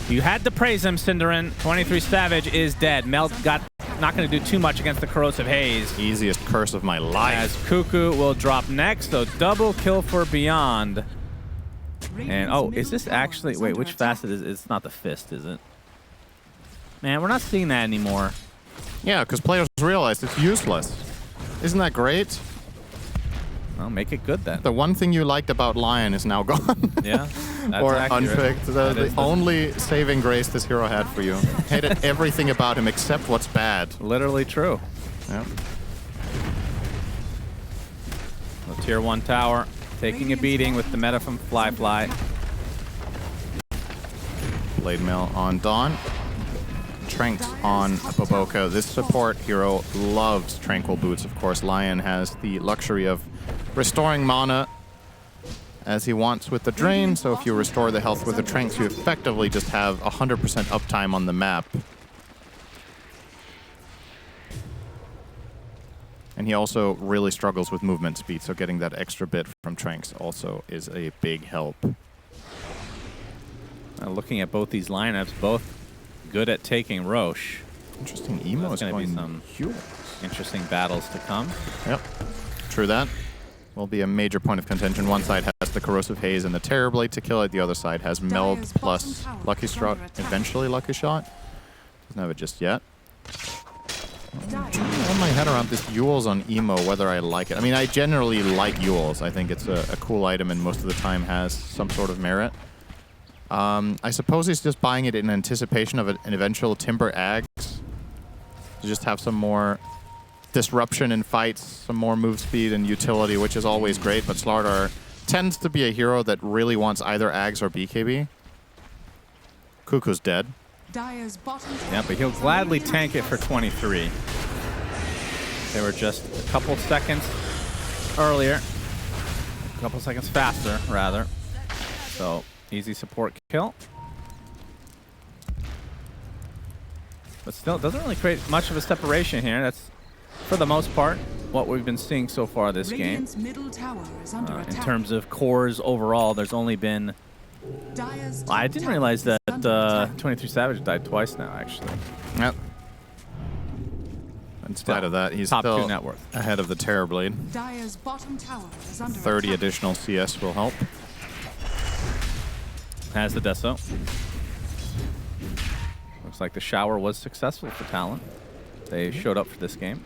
You had to praise him, Cinderin. 23 Savage is dead. Melt got not going to do too much against the corrosive haze. Easiest curse of my life. As Cuckoo will drop next, so double kill for Beyond. And oh, is this actually, wait, which facet is it? It's not the fist, is it? Man, we're not seeing that anymore. Yeah, because players realize it's useless. Isn't that great? Well, make it good then. The one thing you liked about Lion is now gone. Yeah, that's or accurate. unpicked. The only saving grace this hero had for you. Hated everything about him except what's bad. Literally true. Yep. The tier 1 tower taking a beating with the meta from Fly. Blade Mail on Dawn. Tranks on Baboka. This support hero loves Tranquil Boots, of course. Lion has the luxury of restoring mana as he wants with the Drain, so if you restore the health with the Tranks, you effectively just have 100% uptime on the map. And he also really struggles with movement speed, so getting that extra bit from Tranks also is a big help. Looking at both these lineups, both good at taking Roche. Interesting. Emo is going to be going some Huge. interesting battles to come. Yep. True that. Will be a major point of contention. One side has the Corrosive Haze and the Terrorblade to kill it. The other side has Meld plus Lucky Shot, eventually Lucky Shot. Doesn't have it just yet. I'm trying to wrap my head around this Yules on Emo, whether I like it. I mean, I generally like Yules. I think it's a cool item and most of the time has some sort of merit. I suppose he's just buying it in anticipation of an eventual Timber Ags. To just have some more disruption in fights, some more move speed and utility, which is always great, but Slardar tends to be a hero that really wants either Ags or BKB. Cuckoo's dead. Yeah, but he'll gladly tank it for 23. They were just a couple seconds earlier. A couple seconds faster, rather. So, easy support kill. But still, it doesn't really create much of a separation here. That's, for the most part, what we've been seeing so far this game. In terms of cores overall, there's only been... I didn't realize that 23 Savage died twice now, actually. Yep. in spite of that, he's top still 2 net worth. ahead of the Terrorblade. Dire's bottom tower is under 30 attack. additional CS will help. Has the Deso. Looks like the shower was successful for Talon. They showed up for this game.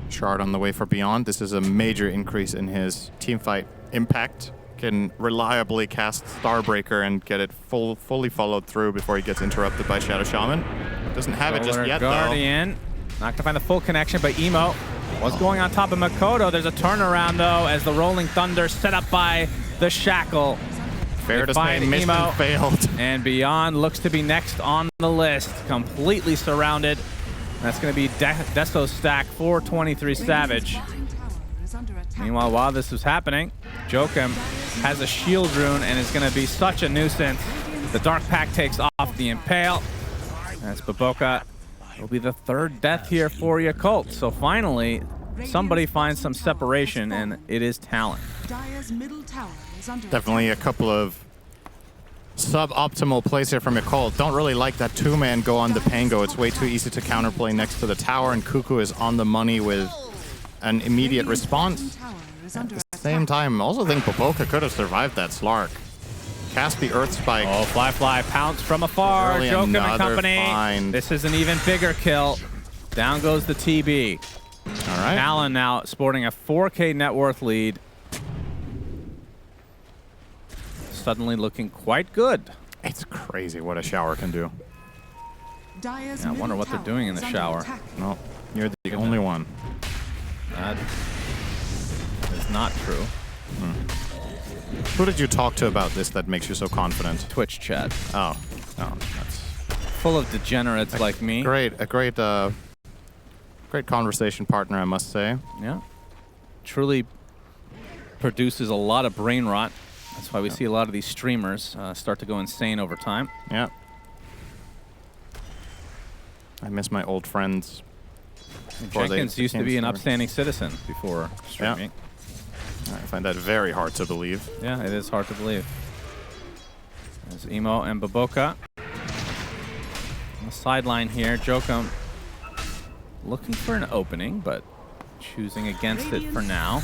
Shard on the way for Beyond. This is a major increase in his teamfight impact. Can reliably cast Starbreaker and get it fully followed through before he gets interrupted by Shadow Shaman. Doesn't have it just Solar yet, Guardian. Not gonna find the full connection, but Emo was going on top of Makoto. There's a turnaround though as the Rolling Thunder set up by the Shackle. Fair to say, find mission Emo. failed. And Beyond looks to be next on the list. Completely surrounded. That's gonna be Deso stack for 23 Savage. Bottom tower is under attack. Meanwhile, while this is happening, Jokum has a shield rune and is going to be such a nuisance. The Dark Pact takes off the Impale. As Baboka will be the 3rd death here for Yakult. So finally, somebody finds some separation, and it is Talon. Dire's middle tower is under Definitely a attack. couple of suboptimal plays here from Yakult. Don't really like that 2-man go on the Pango. It's way too easy to counterplay next to the tower, and Cuckoo is on the money with an immediate Radiant's response. bottom tower is under At the attack. same time, I also think Baboka could have survived that Slark. Cast the Earth Spike. Oh, Fly pounce from afar. Early Jokum and another company. find. This is an even bigger kill. Down goes the TB. All right. Talon now sporting a 4K net worth lead. Suddenly looking quite good. It's crazy what a shower can do. Dire's Yeah, I wonder middle what they're tower doing in is the under shower. attack. No, you're the only one. That is not true. Who did you talk to about this that makes you so confident? Twitch chat. Oh, that's Full of degenerates like me. great conversation partner, I must say. Yeah. Truly produces a lot of brain rot. That's why we see a lot of these streamers start to go insane over time. Yeah. I miss my old friends. before they Jenkins used to became be an streamers. upstanding citizen before streaming. I find that very hard to believe. Yeah, it is hard to believe. There's Emo and Baboka. On the sideline here, Jokum looking for an opening, but choosing against it for now.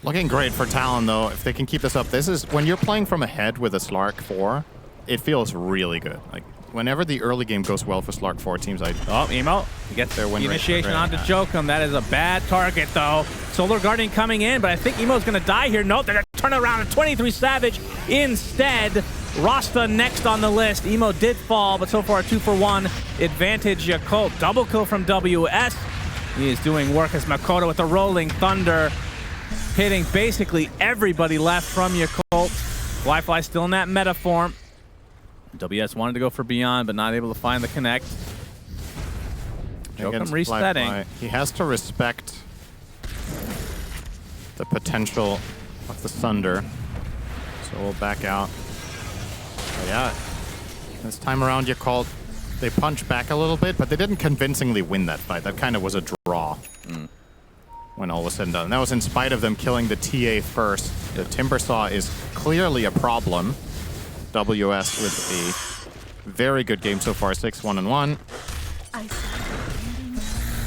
Looking great for Talon, though. If they can keep this up, this is when you're playing from ahead with a Slark 4, it feels really good. Like, whenever the early game goes well for Slark 4 teams, Oh, Emo. He gets Their the win rate initiation great. onto Jokum. That is a bad target, though. Solar Guardian coming in, but I think Emo's going to die here. Nope, they're going to turn around at 23 Savage instead. Rasta next on the list. Emo did fall, but so far a 2-for-1 advantage. Yakult. Double kill from WS. He is doing work as Makoto with the Rolling Thunder, hitting basically everybody left from Yakult. Wi-Fi still in that meta form. WS wanted to go for Beyond, but not able to find the connect. Jokum against resetting. Fly. He has to respect the potential of the Thunder. So we'll back out. But yeah, this time around Yakult, they punched back a little bit, but they didn't convincingly win that fight. That kind of was a draw when all was said and done. And that was in spite of them killing the TA first. The Timbersaw is clearly a problem. WS with a very good game so far, 6-1-1.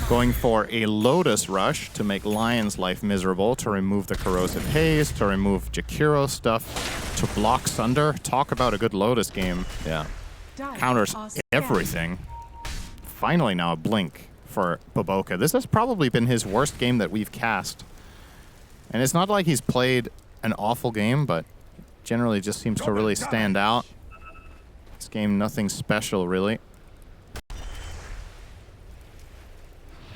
Going for a Lotus Rush to make Lion's life miserable, to remove the Corrosive Haze, to remove Jakiro stuff, to block Sunder. Talk about a good Lotus game. Yeah. Counters everything. Finally now a Blink for Baboka. This has probably been his worst game that we've cast. And it's not like he's played an awful game, but generally just seems to really stand out. This game, nothing special, really.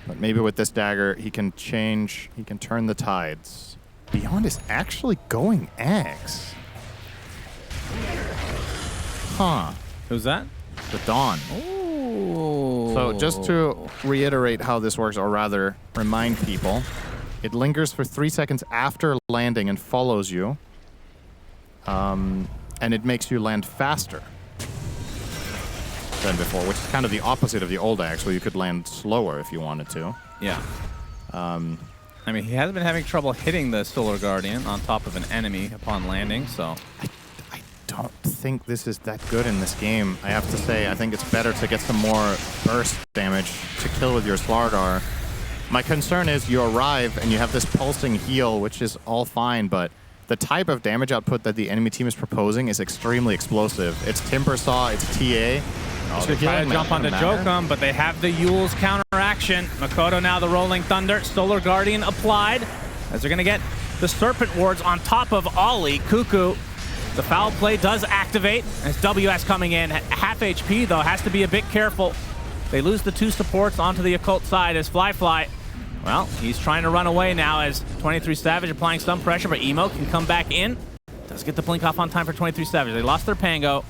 But maybe with this dagger, he can change, he can turn the tides. Beyond is actually going Axe. Huh. Who's that? The Dawn. Ooh. So just to reiterate how this works, or rather remind people, it lingers for 3 seconds after landing and follows you. And it makes you land faster than before, which is kind of the opposite of the old axe, where you could land slower if you wanted to. Yeah. I mean, he has been having trouble hitting the Solar Guardian on top of an enemy upon landing, so. I don't think this is that good in this game. I have to say, I think it's better to get some more burst damage to kill with your Slardar. My concern is you arrive and you have this pulsing heal, which is all fine, but the type of damage output that the enemy team is proposing is extremely explosive. It's Timber Saw, it's TA. Oh, they try to jump onto Jokum, but they have the Yule's counteraction. Makoto now the Rolling Thunder. Solar Guardian applied, as they're going to get the Serpent Wards on top of Ollie. Cuckoo, the foul play does activate as WS coming in. Half HP, though, has to be a bit careful. They lose the 2 supports onto the Yakult side as Fly, well, he's trying to run away now as 23 Savage applying some pressure, but Emo can come back in. Does get the blink off on time for 23 Savage. They lost their Pango.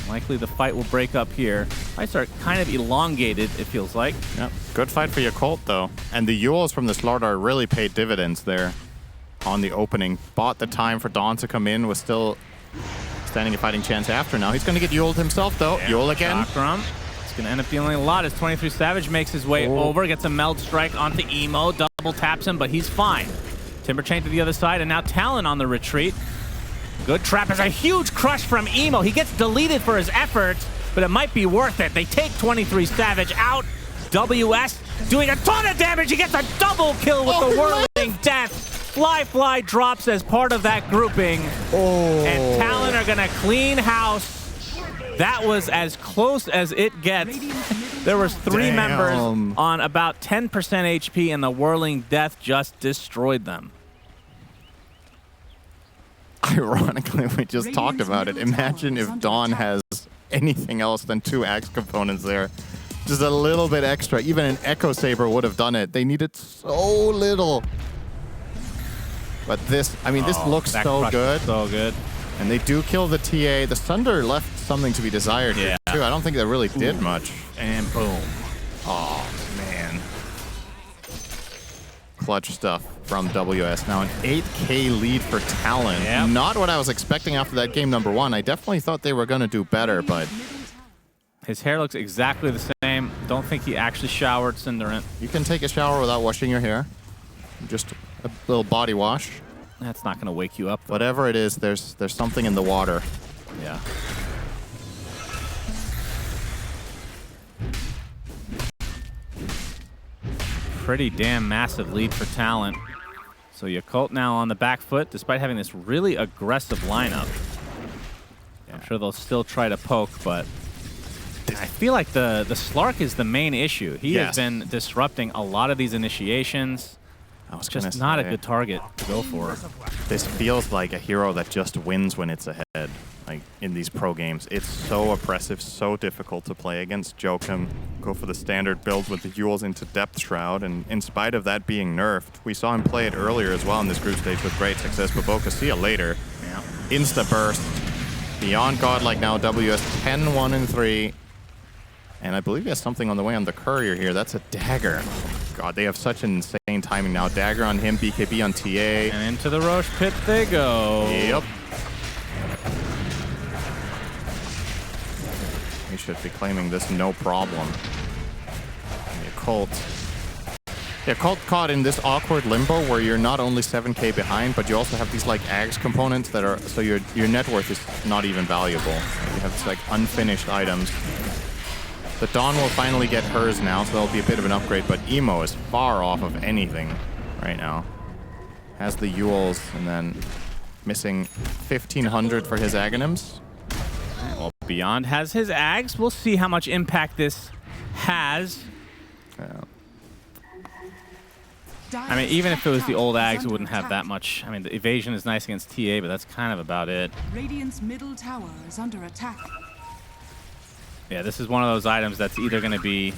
Likely the fight will break up here. Fights are kind of elongated, it feels like. Yep. Good fight for Yakult, though. And the Yules from the Slardar really paid dividends there on the opening. Bought the time for Dawn to come in, was still standing a fighting chance after. Now he's going to get Yuled himself, though. Yeah. Yule again. It's going to end up dealing a lot as 23 Savage makes his way over, gets a meld strike onto Emo, double taps him, but he's fine. Timber Chain to the other side, and now Talon on the retreat. Good trap is a huge crush from Emo. He gets deleted for his efforts, but it might be worth it. They take 23 Savage out. WS doing a ton of damage. He gets a double kill with the Whirling Death. Fly drops as part of that grouping. And Talon are going to clean house. That was as close as it gets. There was 3 members on about 10% HP, and the Whirling Death just destroyed them. Ironically, we just talked about it. Imagine if Dawn has anything else than 2 axe components there. Just a little bit extra. Even an Echo Saber would have done it. They needed so little. But this, I mean, this looks so good. So good. And they do kill the TA. The Sunder left something to be desired here, too. I don't think that really did much. And boom. Oh, man. Clutch stuff from WS. Now an 8K lead for Talon. Yep. Not what I was expecting after that game number 1. I definitely thought they were going to do better, but... His hair looks exactly the same. Don't think he actually showered Cinderant. You can take a shower without washing your hair. Just a little body wash. That's not going to wake you up, though. Whatever it is, there's something in the water. Yeah. Pretty damn massive lead for Talon. So Yakult now on the back foot, despite having this really aggressive lineup. Yeah. I'm sure they'll still try to poke, but I feel like the Slark is the main issue. He has been disrupting a lot of these initiations. Just not a good target to go for. This feels like a hero that just wins when it's ahead. Like in these pro games, it's so oppressive, so difficult to play against. Jokum go for the standard build with the Yules into Depth Shroud, and in spite of that being nerfed, we saw him play it earlier as well in this group stage with great success. But Boca, see you later. Yeah. Insta burst. Beyond godlike now, WS 10-1-3. And I believe he has something on the way on the courier here. That's a dagger. God, they have such insane timing now. Dagger on him, BKB on TA. And into the Roche pit they go. Yep. He should be claiming this no problem. Yakult. Yakult caught in this awkward limbo where you're not only 7k behind, but you also have these like Ags components that are, so your net worth is not even valuable. You have these like unfinished items. The Dawn will finally get hers now, so that'll be a bit of an upgrade, but Emo is far off of anything right now. Has the Yules, and then missing 1,500 for his Aghanims. Well, Beyond has his Ags. We'll see how much impact this has. I mean, even if it was the old Ags, it wouldn't have that much. I mean, the evasion is nice against TA, but that's kind of about it. Radiant's middle tower is under attack. Yeah, this is one of those items that's either going to be...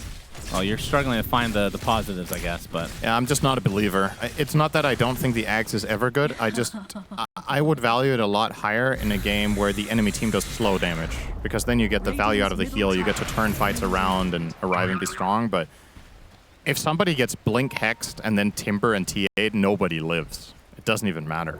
Well, you're struggling to find the positives, I guess, but... Yeah, I'm just not a believer. It's not that I don't think the Axe is ever good. I would value it a lot higher in a game where the enemy team does slow damage, because then you get the value out of the heal. You get to turn fights around and arrive and be strong, but if somebody gets blink hexed and then timber and TA'd, nobody lives. It doesn't even matter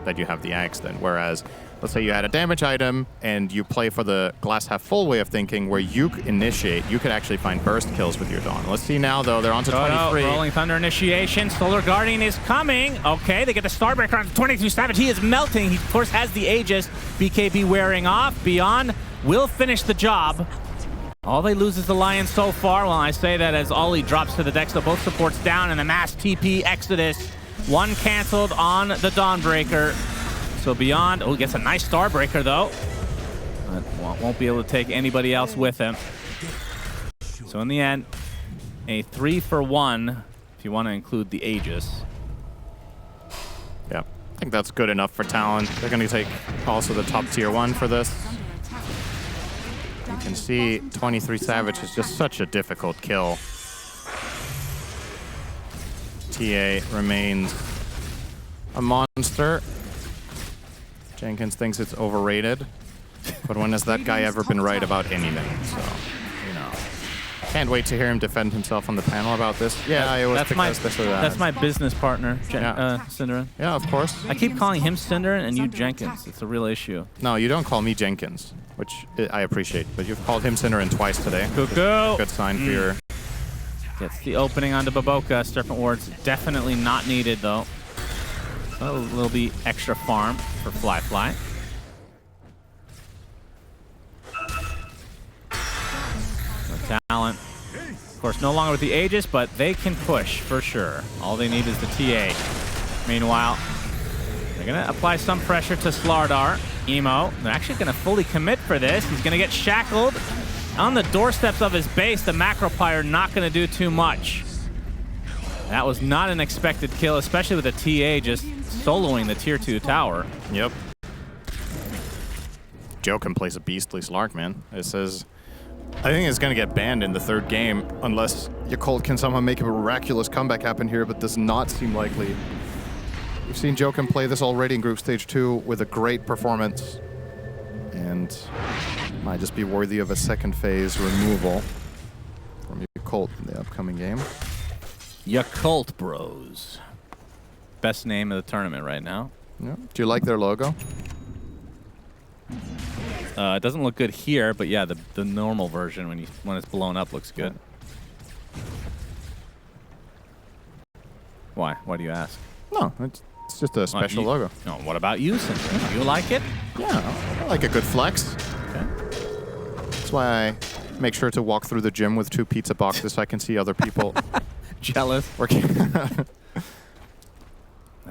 that you have the Axe then. Whereas let's say you had a damage item and you play for the glass half full way of thinking where you initiate, you could actually find burst kills with your Dawn. Let's see now, though. They're on to 23. Rolling Thunder initiation. Solar Guardian is coming. Okay, they get the Starbreaker on 22 Savage. He is melting. He, of course, has the Aegis. BKB wearing off. Beyond will finish the job. All they lose is the Lion so far. Well, I say that as Ollie drops to the deck, so both supports down, and the mass TP Exodus. One canceled on the Dawnbreaker. So Beyond, oh, gets a nice Starbreaker, though. But won't be able to take anybody else with him. So in the end, a 3-for-1, if you want to include the Aegis. Yeah, I think that's good enough for Talon. They're going to take also the top tier 1 for this. You can see 23 Savage is just such a difficult kill. TA remains a monster. Jenkins thinks it's overrated, but when has that guy ever been right about anything? So, you know, can't wait to hear him defend himself on the panel about this. Yeah, it was that's my business partner, Cinderin. Yeah, of course. I keep calling him Cinderin and you Jenkins. It's a real issue. No, you don't call me Jenkins, which I appreciate, but you've called him Cinderin twice today. Cuckoo. Good sign for your... Gets the opening onto Baboka. Serpent Ward's definitely not needed, though. A little bit extra farm for Fly. So Talent, of course, no longer with the Aegis, but they can push for sure. All they need is the TA. Meanwhile, they're going to apply some pressure to Slardar. Emo, they're actually going to fully commit for this. He's going to get shackled on the doorsteps of his base. The Macropire not going to do too much. That was not an expected kill, especially with the TA just soloing the tier 2 tower. Yep. Jokum plays a beastly Slark, man. It says, I think it's going to get banned in the 3rd game unless Yakult can somehow make a miraculous comeback happen here, but does not seem likely. We've seen Jokum play this already in Group Stage 2 with a great performance, and might just be worthy of a 2nd phase removal from Yakult in the upcoming game. Yakult Bros. Best name of the tournament right now. Yeah. Do you like their logo? It doesn't look good here, but yeah, the normal version when it's blown up looks good. Why? Why do you ask? No, it's just a special logo. No, what about you, Cinder? You like it? Yeah, I like a good flex. Okay. That's why I make sure to walk through the gym with 2 pizza boxes so I can see other people jealous. Working.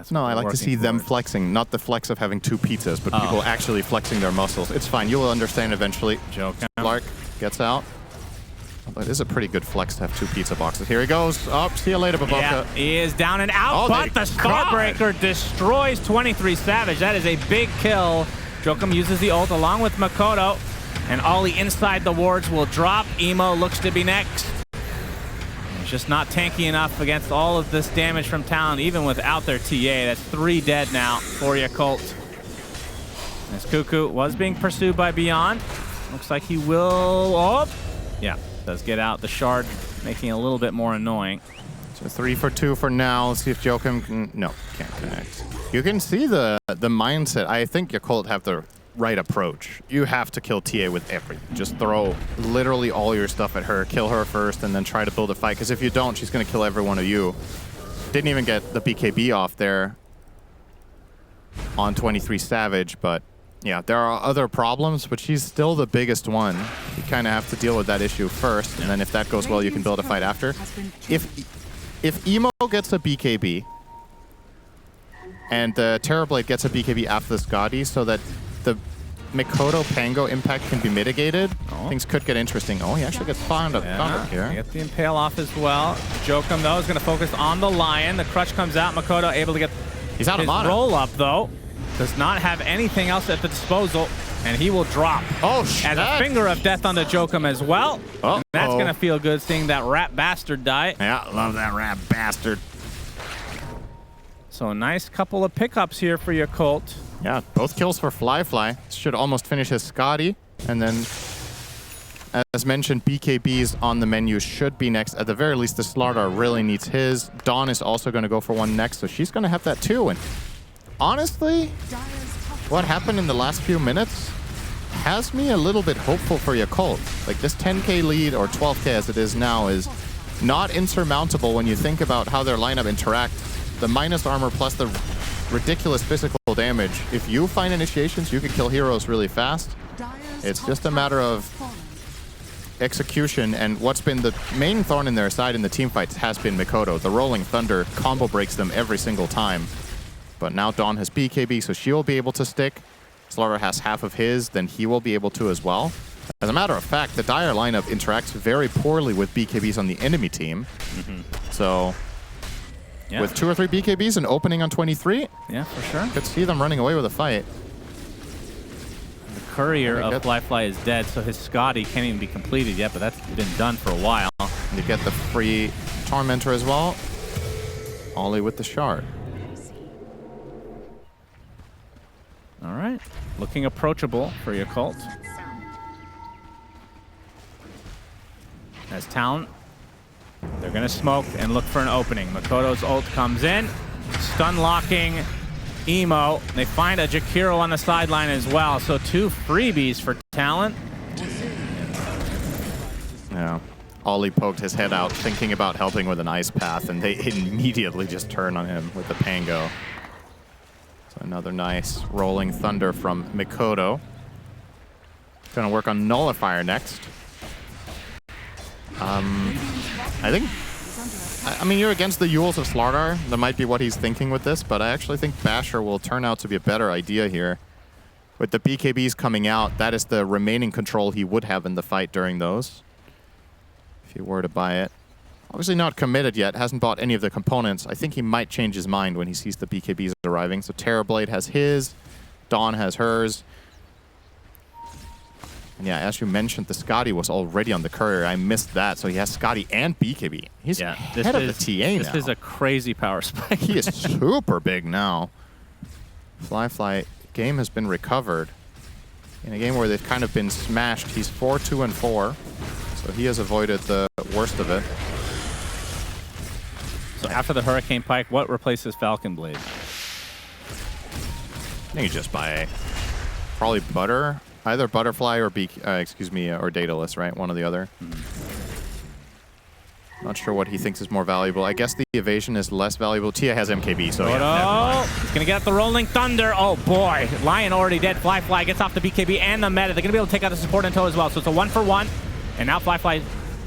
No, I like to see them flexing, not the flex of having 2 pizzas, but people actually flexing their muscles. It's fine. You will understand eventually. Lark gets out. But it is a pretty good flex to have 2 pizza boxes. Here he goes. Oh, see you later, Baboka. Yeah, he is down and out, but the Starbreaker destroys 23 Savage. That is a big kill. Jokum uses the ult along with Makoto, and Ollie inside the wards will drop. Emo looks to be next. Just not tanky enough against all of this damage from Talon, even without their TA. That's 3 dead now for Yakult. As Cuckoo was being pursued by Beyond. Looks like he will... Oh! Yeah, does get out the shard, making it a little bit more annoying. So 3 for 2 for now. Let's see if Jokum can... No, can't connect. You can see the mindset. I think Yakult have the right approach. You have to kill TA with everything. Just throw literally all your stuff at her, kill her first, and then try to build a fight. Because if you don't, she's going to kill every one of you. Didn't even get the BKB off there on 23 Savage, but yeah, there are other problems, but she's still the biggest one. You kind of have to deal with that issue first, and then if that goes well, you can build a fight after. If Emo gets a BKB, and the Terrorblade gets a BKB after the Skadi, so that the Mikoto Pango impact can be mitigated, things could get interesting. Oh, he actually gets found up here. Get the Impale off as well. Jokum, though, is going to focus on the Lion. The Crutch comes out. Makoto able to get his roll up, though. Does not have anything else at the disposal, and he will drop. Oh, shit. As a finger of death onto Jokum as well. And that's going to feel good, seeing that rat bastard die. Yeah, love that rat bastard. So a nice couple of pickups here for Yakult. Yeah, both kills for Fly. Should almost finish his Skadi. And then, as mentioned, BKBs on the menu should be next. At the very least, the Slardar really needs his. Dawn is also going to go for one next, so she's going to have that too. And honestly, what happened in the last few minutes has me a little bit hopeful for Yakult. Like, this 10k lead, or 12k as it is now, is not insurmountable when you think about how their lineup interacts. The minus armor plus the ridiculous physical damage. If you find initiations, you can kill heroes really fast. It's just a matter of execution, and what's been the main thorn in their side in the team fights has been Mikoto. The Rolling Thunder combo breaks them every single time. But now Dawn has BKB, so she will be able to stick. Slaughter has half of his, then he will be able to as well. As a matter of fact, the Dire lineup interacts very poorly with BKBs on the enemy team. So, with 2 or 3 BKBs and opening on 23, yeah, for sure. Could see them running away with a fight. The courier of Fly is dead, so his Scotty can't even be completed yet, but that's been done for a while. You get the free Tormentor as well. Ollie with the shard. All right, looking approachable for Yakult. As Talon, they're gonna smoke and look for an opening. Makoto's ult comes in, stun locking Emo. They find a Jakiro on the sideline as well, so 2 freebies for Talon. Yeah, Ollie poked his head out thinking about helping with an ice path, and they immediately just turn on him with the Pango. So another nice Rolling Thunder from Mikoto. Gonna work on Nullifier next. I mean, you're against the Yules of Slardar. That might be what he's thinking with this, but I actually think Basher will turn out to be a better idea here. With the BKBs coming out, that is the remaining control he would have in the fight during those, if he were to buy it. Obviously not committed yet, hasn't bought any of the components. I think he might change his mind when he sees the BKBs arriving. So Terrorblade has his, Dawn has hers. And yeah, as you mentioned, the Scotty was already on the courier. I missed that, so he has Scotty and BKB. He's ahead of the TA now. This is a crazy power spike. He is super big now. Fly game has been recovered. In a game where they've kind of been smashed, he's 4-2-4. So he has avoided the worst of it. So after the Hurricane Pike, what replaces Falcon Blade? I think you just buy probably Butter. Either Butterfly or or Daedalus, right? One or the other. Not sure what he thinks is more valuable. I guess the evasion is less valuable. Tia has MKB, so yeah. He's gonna get the Rolling Thunder. Oh boy, Lion already dead. Fly gets off the BKB and the meta. They're gonna be able to take out the support in tow as well. So it's a 1-for-1. And now Fly,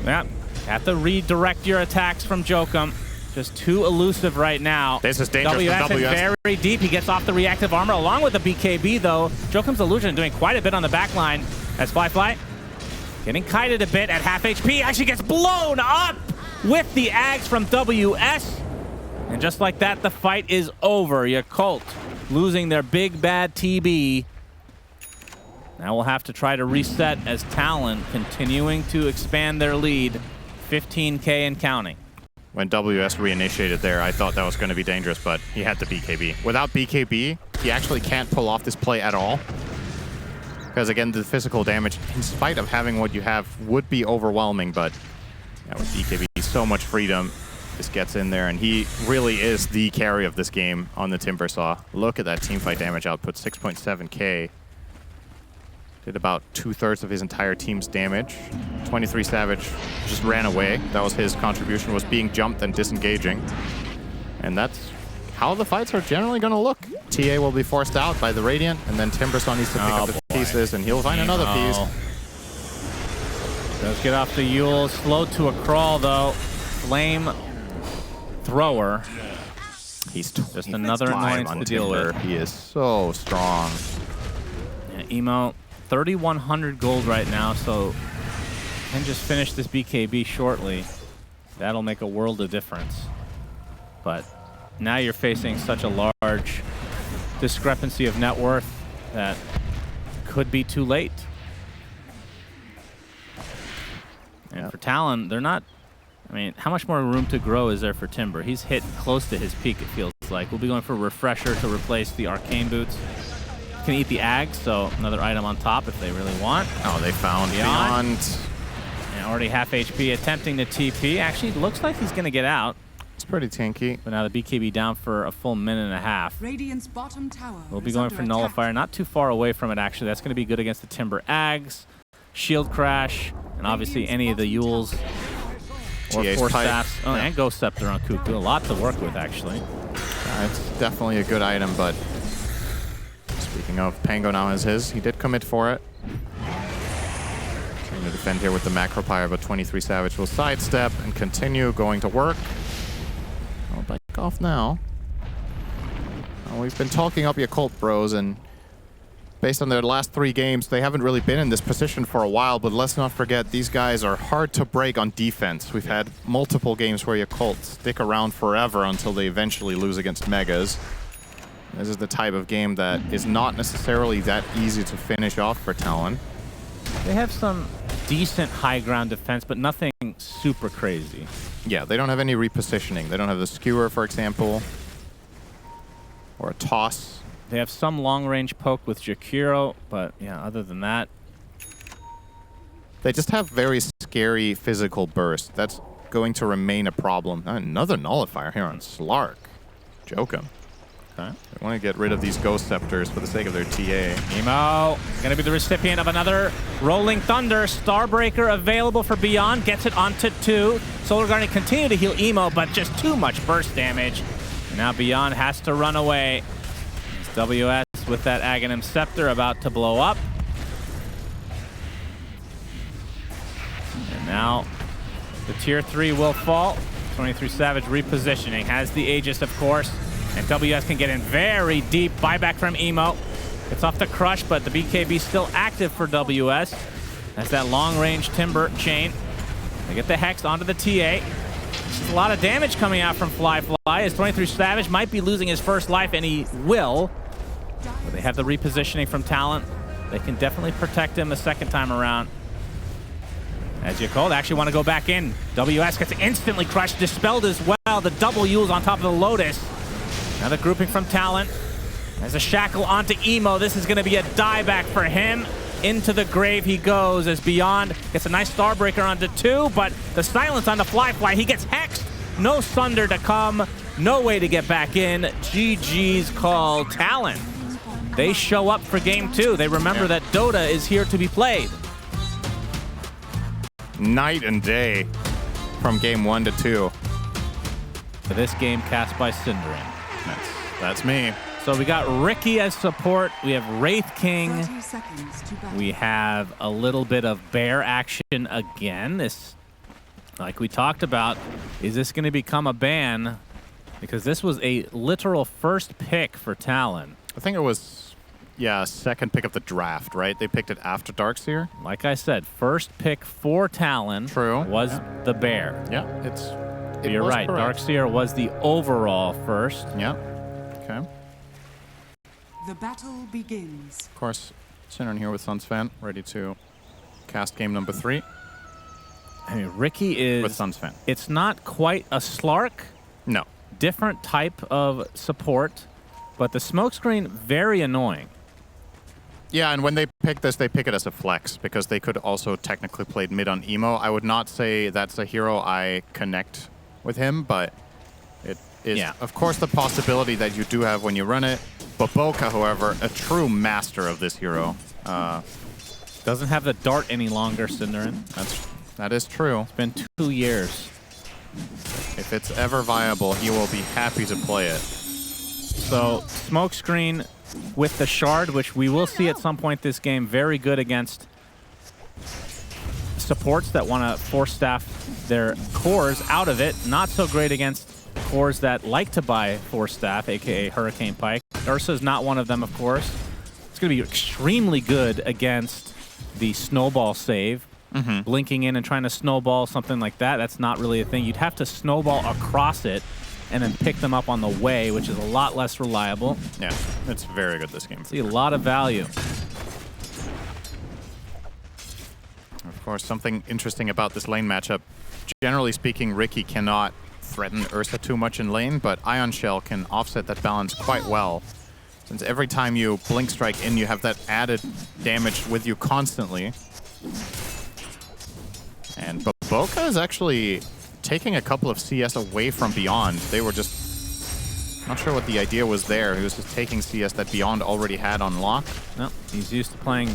yeah, have to redirect your attacks from Jokum. Just too elusive right now. This is dangerous for WS. Is very deep. He gets off the reactive armor along with the BKB, though. Jokum's illusion doing quite a bit on the back line as Fly getting kited a bit at half HP. Actually gets blown up with the Ags from WS. And just like that, the fight is over. Yakult losing their big bad TB. Now we'll have to try to reset as Talon continuing to expand their lead. 15k and counting. When WS reinitiated there, I thought that was going to be dangerous, but he had the BKB. Without BKB, he actually can't pull off this play at all. Because again, the physical damage, in spite of having what you have, would be overwhelming, but yeah, with BKB, so much freedom. This gets in there, and he really is the carry of this game on the Timbersaw. Look at that teamfight damage output, 6.7k. Did about 2/3 of his entire team's damage. 23 Savage just ran away. That was his contribution, was being jumped and disengaging. And that's how the fights are generally going to look. TA will be forced out by the Radiant, and then Timbersaw needs to pick up the pieces, and he'll find another piece. Does get off the Yule. Slow to a crawl, though. Flame Thrower. He's just another annoyance to deal with. He is so strong. Yeah, Emo, 3,100 gold right now, so can just finish this BKB shortly. That'll make a world of difference. But now you're facing such a large discrepancy of net worth that could be too late. And for Talon, they're not... I mean, how much more room to grow is there for Timber? He's hit close to his peak, it feels like. We'll be going for Refresher to replace the Arcane Boots. Can eat the Ag, so another item on top if they really want. Oh, they found Beyond. And already half HP, attempting to TP. Actually, looks like he's going to get out. It's pretty tanky. But now the BKB down for a full minute and a half. Radiant's bottom tower We'll be is going under for attack. Nullifier. Not too far away from it, actually. That's going to be good against the Timber Ags, Shield Crash, and obviously any of the Yules or TA's Force Pipe. Staffs. Oh, and Ghost Scepter on Cuckoo. A lot to work with, actually. It's definitely a good item, but speaking of, Pango now has his. He did commit for it. Trying to defend here with the Macro Pyre, but 23 Savage will sidestep and continue going to work. I'll back off now. We've been talking up Yakult Bros, and based on their last 3 games, they haven't really been in this position for a while, but let's not forget, these guys are hard to break on defense. We've had multiple games where Yakult stick around forever until they eventually lose against Megas. This is the type of game that is not necessarily that easy to finish off for Talon. They have some decent high ground defense, but nothing super crazy. Yeah, they don't have any repositioning. They don't have the Skewer, for example, or a Toss. They have some long-range poke with Jakiro, but yeah, other than that, they just have very scary physical burst. That's going to remain a problem. Another Nullifier here on Slark. Joke him. okay. They want to get rid of these Ghost Scepters for the sake of their TA. Emo gonna be the recipient of another Rolling Thunder. Starbreaker available for Beyond. Gets it onto 2. Solar Guardian continue to heal Emo, but just too much burst damage. And now Beyond has to run away. It's WS with that Aghanim Scepter about to blow up. And now the tier 3 will fall. 23 Savage repositioning. Has the Aegis, of course. And WS can get in very deep. Buyback from Emo. Gets off the Crush, but the BKB still active for WS. That's that long-range Timber chain. They get the Hex onto the TA. There's a lot of damage coming out from Fly. As 23 Savage might be losing his first life, and he will. But they have the repositioning from Talon. They can definitely protect him the second time around. As Yakult actually want to go back in. WS gets instantly crushed, dispelled as well. The double Yules on top of the Lotus. Another grouping from Talon. As a shackle onto Emo. This is going to be a dieback for him. Into the grave he goes as Beyond gets a nice Starbreaker onto 2, but the silence on the Fly. He gets hexed. No Sunder to come. No way to get back in. GG's call. Talon. They show up for game 2. They remember that Dota is here to be played. Night and day from game 1 to 2. For this game cast by Cinderin. That's me. So we got Ricky as support. We have Wraith King. 30 seconds to battle. We have a little bit of bear action again. This, like we talked about, is this going to become a ban? Because this was a literal first pick for Talon. I think it was, yeah, second pick of the draft, right? They picked it after Darkseer. Like I said, first pick for Talon was the bear. Yeah, You're right. correct. Darkseer was the overall first. Yeah. Okay. The battle begins. Of course, Sinner here with Sunsfan, ready to cast game number 3 I mean, Ricky is... with Sunsfan. It's not quite a Slark. No. Different type of support, but the smokescreen, very annoying. Yeah, and when they pick this, they pick it as a flex, because they could also technically play mid on Emo. I would not say that's a hero I connect with him, but it is, of course, the possibility that you do have when you run it. Baboka, however, a true master of this hero. Doesn't have the dart any longer, Cinderin. That is true. It's been 2 years. If it's ever viable, he will be happy to play it. So, smokescreen with the shard, which we will see at some point this game, very good against supports that want to force staff their cores out of it. Not so great against cores that like to buy force staff, aka Hurricane Pike. Ursa's not one of them, of course. It's going to be extremely good against the snowball save. Blinking in and trying to snowball, something like that. That's not really a thing. You'd have to snowball across it and then pick them up on the way, which is a lot less reliable. Yeah, it's very good this game. See a lot of value. Of course, something interesting about this lane matchup. Generally speaking, Ricky cannot threaten Ursa too much in lane, but Ion Shell can offset that balance quite well. Since every time you Blink Strike in, you have that added damage with you constantly. And Baboka is actually taking a couple of CS away from Beyond. They were just not sure what the idea was there. He was just taking CS that Beyond already had on lock. No, he's used to playing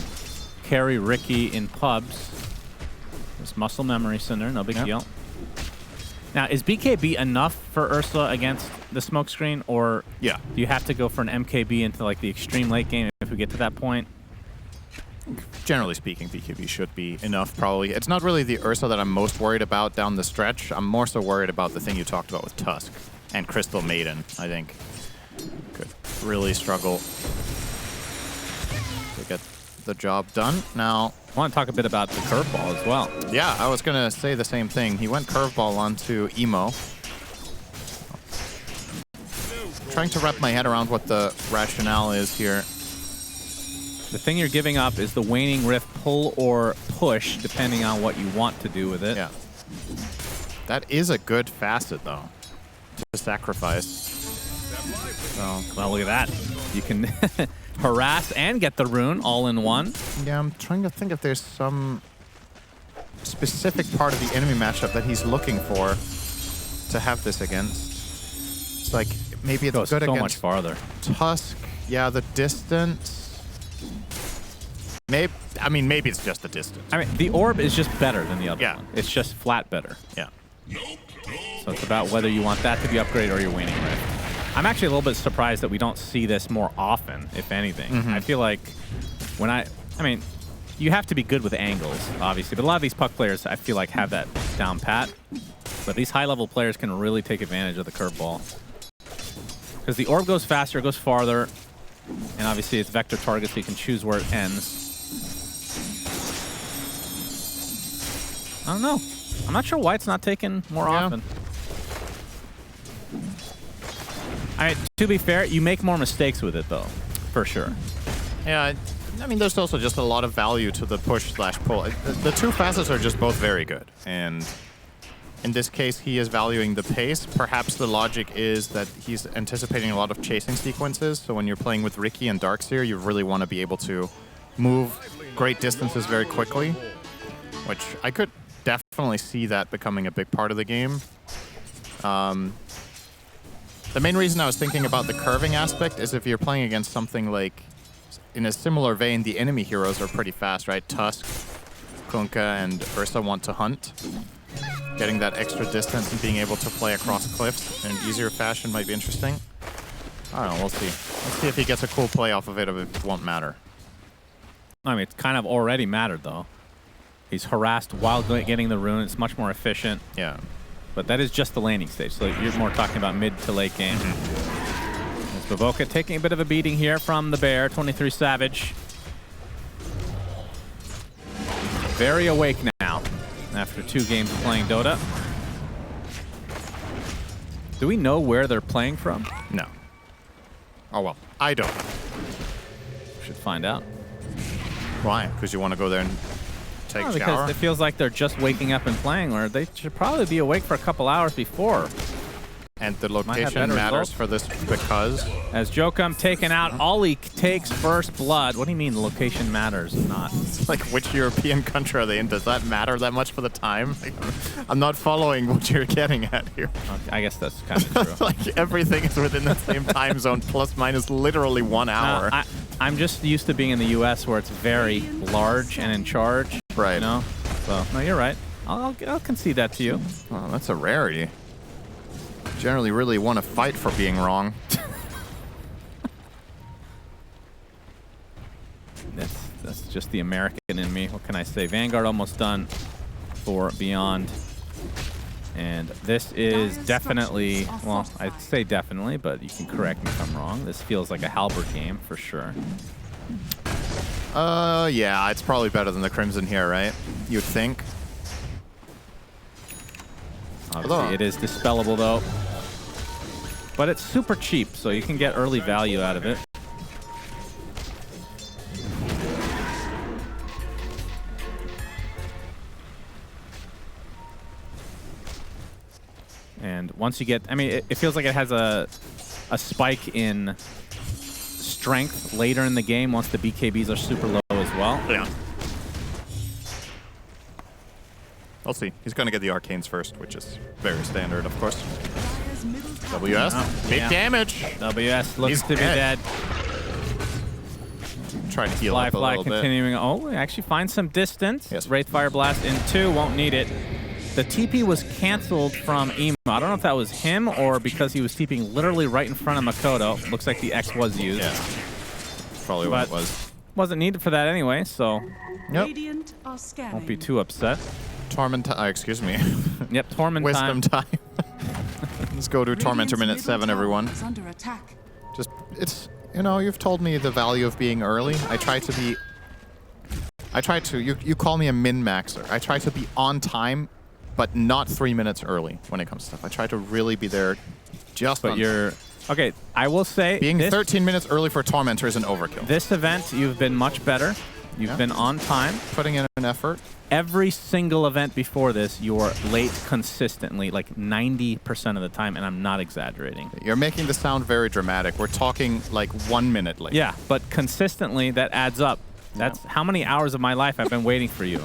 carry Ricky in pubs. Just muscle memory, Cinder, no big deal. Now, is BKB enough for Ursula against the smokescreen, or do you have to go for an MKB into like the extreme late game if we get to that point? Generally speaking, BKB should be enough, probably. It's not really the Ursa that I'm most worried about down the stretch. I'm more so worried about the thing you talked about with Tusk and Crystal Maiden, I think. Could really struggle to get the job done. Now, I want to talk a bit about the curveball as well. Yeah, I was going to say the same thing. He went curveball onto Emo. Trying to wrap my head around what the rationale is here. The thing you're giving up is the waning rift pull or push, depending on what you want to do with it. Yeah. That is a good facet, though, to sacrifice. So, well, look at that. You can harass and get the rune all in one. Yeah, I'm trying to think if there's some specific part of the enemy matchup that he's looking for to have this against. It's like, maybe it's good so against much farther. Tusk. Yeah, the distance. Maybe, I mean, maybe it's just the distance. I mean, the orb is just better than the other Yeah. one. It's just flat better. Yeah. So it's about whether you want that to be upgraded or you're waning rift. I'm actually a little bit surprised that we don't see this more often, if anything. I feel like when I mean, you have to be good with angles, obviously, but a lot of these puck players, I feel like, have that down pat. But these high-level players can really take advantage of the curveball. Because the orb goes faster, it goes farther, and obviously it's vector target, so you can choose where it ends. I don't know. I'm not sure why it's not taken more often. I mean, to be fair, you make more mistakes with it, though, for sure. Yeah, I mean, there's also just a lot of value to the push/pull. The two facets are just both very good. And in this case, he is valuing the pace. Perhaps the logic is that he's anticipating a lot of chasing sequences. So when you're playing with Ricky and Darkseer, you really want to be able to move great distances very quickly, which I could definitely see that becoming a big part of the game. The main reason I was thinking about the curving aspect is if you're playing against something like, in a similar vein, the enemy heroes are pretty fast, right? Tusk, Kunkka, and Ursa want to hunt. Getting that extra distance and being able to play across cliffs in an easier fashion might be interesting. I don't know, we'll see. Let's see if he gets a cool play off of it, or it won't matter. I mean, it's kind of already mattered, though. He's harassed while getting the rune. It's much more efficient. Yeah. But that is just the landing stage, so you're more talking about mid to late game. As Bavoka taking a bit of a beating here from the Bear, 23 Savage. Very awake now after 2 games of playing Dota. Do we know where they're playing from? No. Oh, well, I don't. Should find out. Why? Because you want to go there and take a shower? Because it feels like they're just waking up and playing, or they should probably be awake for a couple hours before. And the location matters for this because... As Jokum taken out, Ollie takes first blood. What do you mean the location matters? Not. Like, which European country are they in? Does that matter that much for the time? I'm not following what you're getting at here. Okay, I guess that's kind of true. Like, everything is within the same time zone, plus minus literally 1 hour. I'm just used to being in the U.S. where it's very large and in charge. Right. You know? So, no, you're right. I'll concede that to you. Oh, that's a rarity. Generally really want to fight for being wrong. That's just the American in me. What can I say? Vanguard almost done for Beyond. And this is definitely, well, I'd say definitely, but you can correct me if I'm wrong. This feels like a Halberd game for sure. Yeah, it's probably better than the Crimson here, right? You'd think. Obviously, it is dispellable, though. But it's super cheap, so you can get early value out of it. And once you get, I mean, it feels like it has a spike in strength later in the game once the BKBs are super low as well. Yeah. We'll see. He's going to get the arcanes first, which is very standard, of course. Dire's middle tower. WS, big damage. WS looks He's to be dead. Try to heal up a Fly little bit. continuing. Oh, we actually find some distance. Yes. Wraith Fire Blast in 2, won't need it. The TP was canceled from Emo. I don't know if that was him or because he was TPing literally right in front of Makoto. Looks like the X was used. Yeah. Probably what it was. Wasn't needed for that anyway, so Yep. Radiant are scanning. won't be too upset. Torment, excuse me. Yep, Torment Wisdom time. Let's go to Tormentor minute Radiant's 7, middle everyone. tower is under attack. Just, it's, you know, you've told me the value of being early. I try to, you call me a min-maxer. I try to be on time, but not 3 minutes early when it comes to stuff. I try to really be there just But on you're... Okay, I will say... Being this, 13 minutes early for Tormentor is an overkill. This event, you've been much better. You've been on time. Putting in an effort. Every single event before this, you're late consistently, like 90% of the time, and I'm not exaggerating. You're making this sound very dramatic. We're talking like 1 minute late. Yeah, but consistently, that adds up. That's how many hours of my life I've been waiting for you.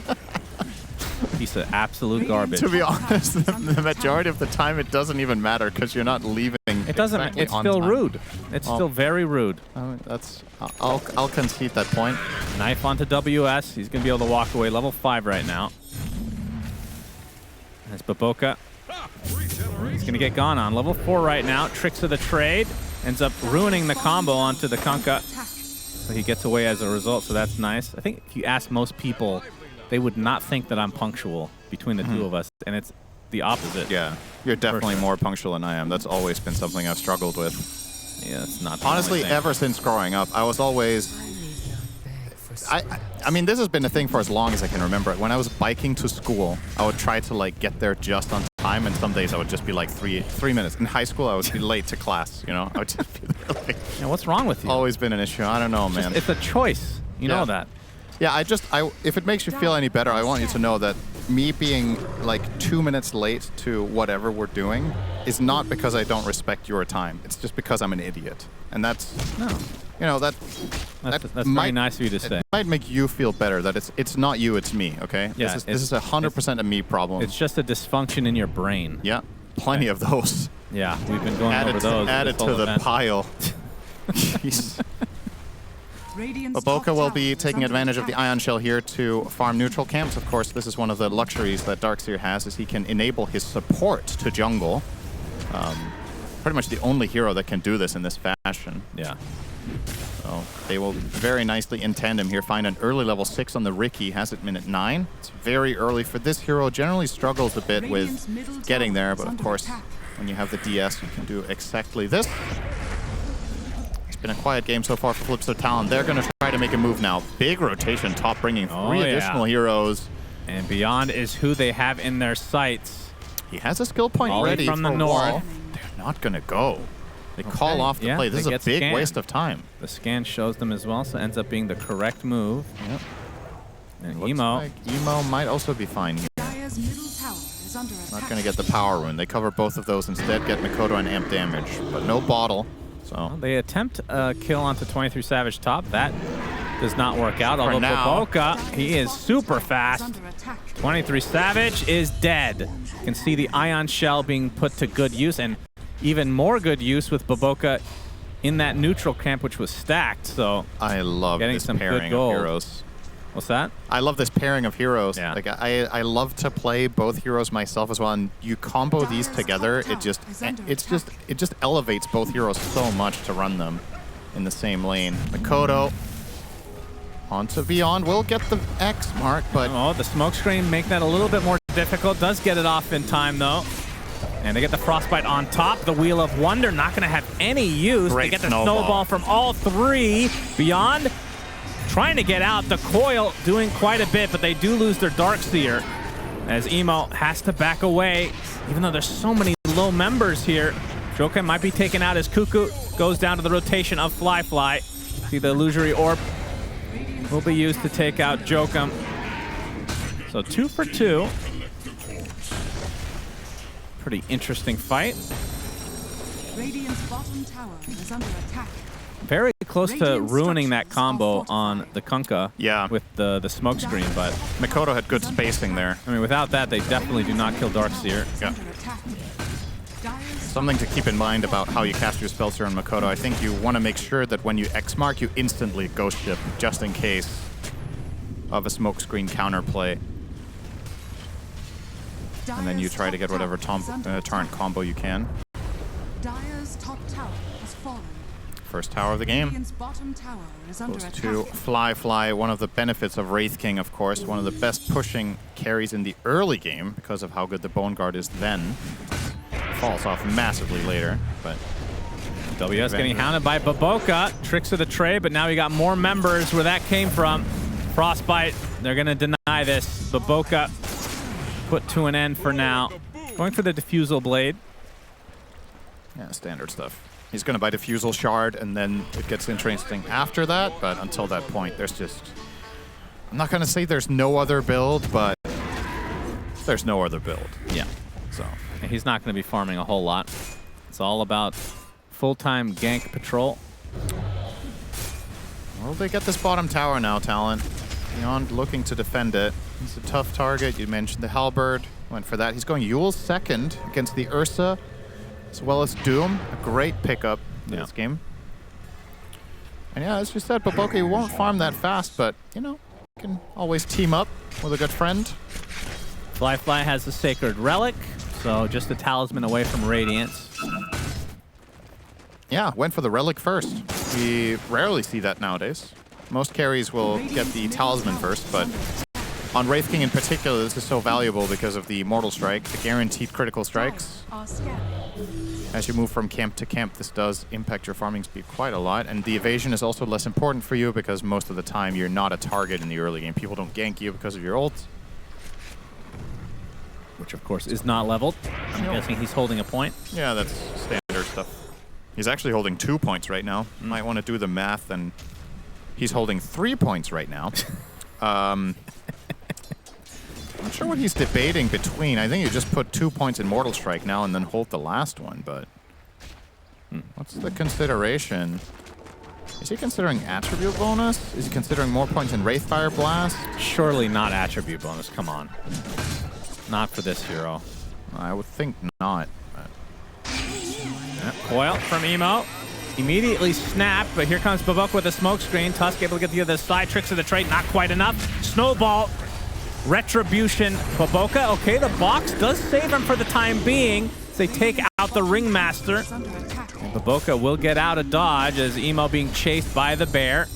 Piece of absolute garbage. To be honest, the majority of the time it doesn't even matter because you're not leaving. It doesn't. Exactly It's on still time. rude. It's still very rude. I'll concede that point. Knife onto WS. He's gonna be able to walk away. Level 5 right now. That's Baboka. He's gonna get gone on level 4 right now. Tricks of the trade ends up ruining the combo onto the Kunkka. So he gets away as a result. So that's nice. I think if you ask most people, they would not think that I'm punctual between the two of us, and it's the opposite. Yeah, you're definitely more punctual than I am. That's always been something I've struggled with. Yeah, it's not. the Honestly, only thing. ever since growing up, I was always... I mean, this has been a thing for as long as I can remember. When I was biking to school, I would try to like get there just on time, and some days I would just be like three minutes. In high school, I would be late to class, you know? I would just be there, like... Yeah, what's wrong with you? Always been an issue. I don't know, man. It's a choice. You know that. Yeah, if it makes you feel any better, I want you to know that me being like 2 minutes late to whatever we're doing is not because I don't respect your time. It's just because I'm an idiot. And that's, No. you know, That's very nice of you to say. It might make you feel better that it's not you, it's me, okay? Yeah, this is 100% a me problem. It's just a dysfunction in your brain. Yeah, plenty of those. Yeah, we've been going over those. Added to the pile. Jeez. Radiant's Baboka top will tower be is taking under advantage of the attack. Ion Shell here to farm neutral camps. Of course, this is one of the luxuries that Darkseer has, is he can enable his support to jungle. Pretty much the only hero that can do this in this fashion. Yeah. So they will very nicely in tandem here find an early level 6 on the Ricky, has it minute 9. It's very early for this hero, generally struggles a bit Radiant's with middle getting tower there, is but of under course, attack. when you have the DS, you can do exactly this. It's been a quiet game so far for Flipster Talon. They're going to try to make a move now. Big rotation, top bringing 3 additional heroes. And Beyond is who they have in their sights. He has a skill point Volley ready from for the a wall. north. They're not going to go. They call off the Yeah, play. This they is a get big scanned. waste of time. The scan shows them as well, so it ends up being the correct move. Yep. And Looks Emo. like Emo might also be fine here. Dire's middle tower is under attack. Not going to get the power rune. They cover both of those instead, get Makoto and amp damage, but no bottle. So They attempt a kill onto 23 Savage top. That does not work out. Although now. Baboka, he is super fast. Under attack. 23 Savage is dead. You can see the Ion Shell being put to good use, and even more good use with Baboka in that neutral camp, which was stacked. So I love getting this some good pairing of gold. heroes. What's that? I love this pairing of heroes. Yeah. Like I love to play both heroes myself as well, and you combo these together, it just elevates both heroes so much to run them in the same lane. Makoto onto Beyond will get the X mark, but Oh, the smoke screen make that a little bit more difficult. Does get it off in time though. And they get the Frostbite on top. The Wheel of Wonder not going to have any use. Great they get the snowball. snowball from all 3. Beyond trying to get out. The Coil doing quite a bit, but they do lose their Darkseer as Emo has to back away, even though there's so many low members here. Joker might be taken out as Cuckoo goes down to the rotation of Fly. See the illusory orb will be used to take out Jokum. So 2 for 2. Pretty interesting fight. Radiant's bottom tower is under attack. Very close to ruining that combo on the Kunkka with the smoke screen, but Mikoto had good spacing there. I mean, without that, they definitely do not kill Darkseer. Yeah. Something to keep in mind about how you cast your spells here on Mikoto. I think you want to make sure that when you X-Mark, you instantly Ghost Ship, just in case of a smokescreen counterplay. And then you try to get whatever torrent combo you can. Dire's top tower has fallen. First tower of the game. Radiant's bottom tower is under Goes attack. to Fly. One of the benefits of Wraith King, of course. One of the best pushing carries in the early game because of how good the Bone Guard is then. Falls off massively later, but WS getting hounded by Baboka. Tricks of the trade, but now we got more members where that came from. Frostbite, they're going to deny this. Baboka put to an end for now. Going for the Diffusal Blade. Yeah, standard stuff. He's going to buy Diffusal Shard, and then it gets interesting after that, but until that point, there's just... I'm not going to say there's no other build, but there's no other build. Yeah. So he's not going to be farming a whole lot. It's all about full-time gank patrol. Well, they get this bottom tower now, Talon. Beyond looking to defend it. He's a tough target. You mentioned the Halberd. Went for that. He's going Yule's second against the Ursa, as well as Doom. A great pickup in this game. And yeah, as you said, Baboka won't farm that fast, but, you know, you can always team up with a good friend. Fly has the Sacred Relic, so just a talisman away from Radiance. Yeah, went for the Relic first. We rarely see that nowadays. Most carries will get the talisman first, but on Wraith King in particular, this is so valuable because of the Mortal Strike, the guaranteed critical strikes. As you move from camp to camp, this does impact your farming speed quite a lot, and the evasion is also less important for you because most of the time you're not a target in the early game. People don't gank you because of your ult. Which, of course, is not leveled. I'm guessing he's holding a point. Yeah, that's standard stuff. He's actually holding 2 points right now. Might want to do the math, and he's holding 3 points right now. I'm not sure what he's debating between. I think you just put 2 points in Mortal Strike now and then hold the last one, but what's the consideration? Is he considering attribute bonus? Is he considering more points in Wraithfire Blast? Surely not attribute bonus, come on. Not for this hero. I would think not. Coil from Emo. Immediately snapped, but here comes Baboka with a smoke screen. Tusk able to get the other side. Tricks of the trade, not quite enough. Snowball. Retribution. Baboka, okay, the box does save him for the time being. They take out the Ringmaster. And Baboka will get out of dodge as Emo being chased by the bear.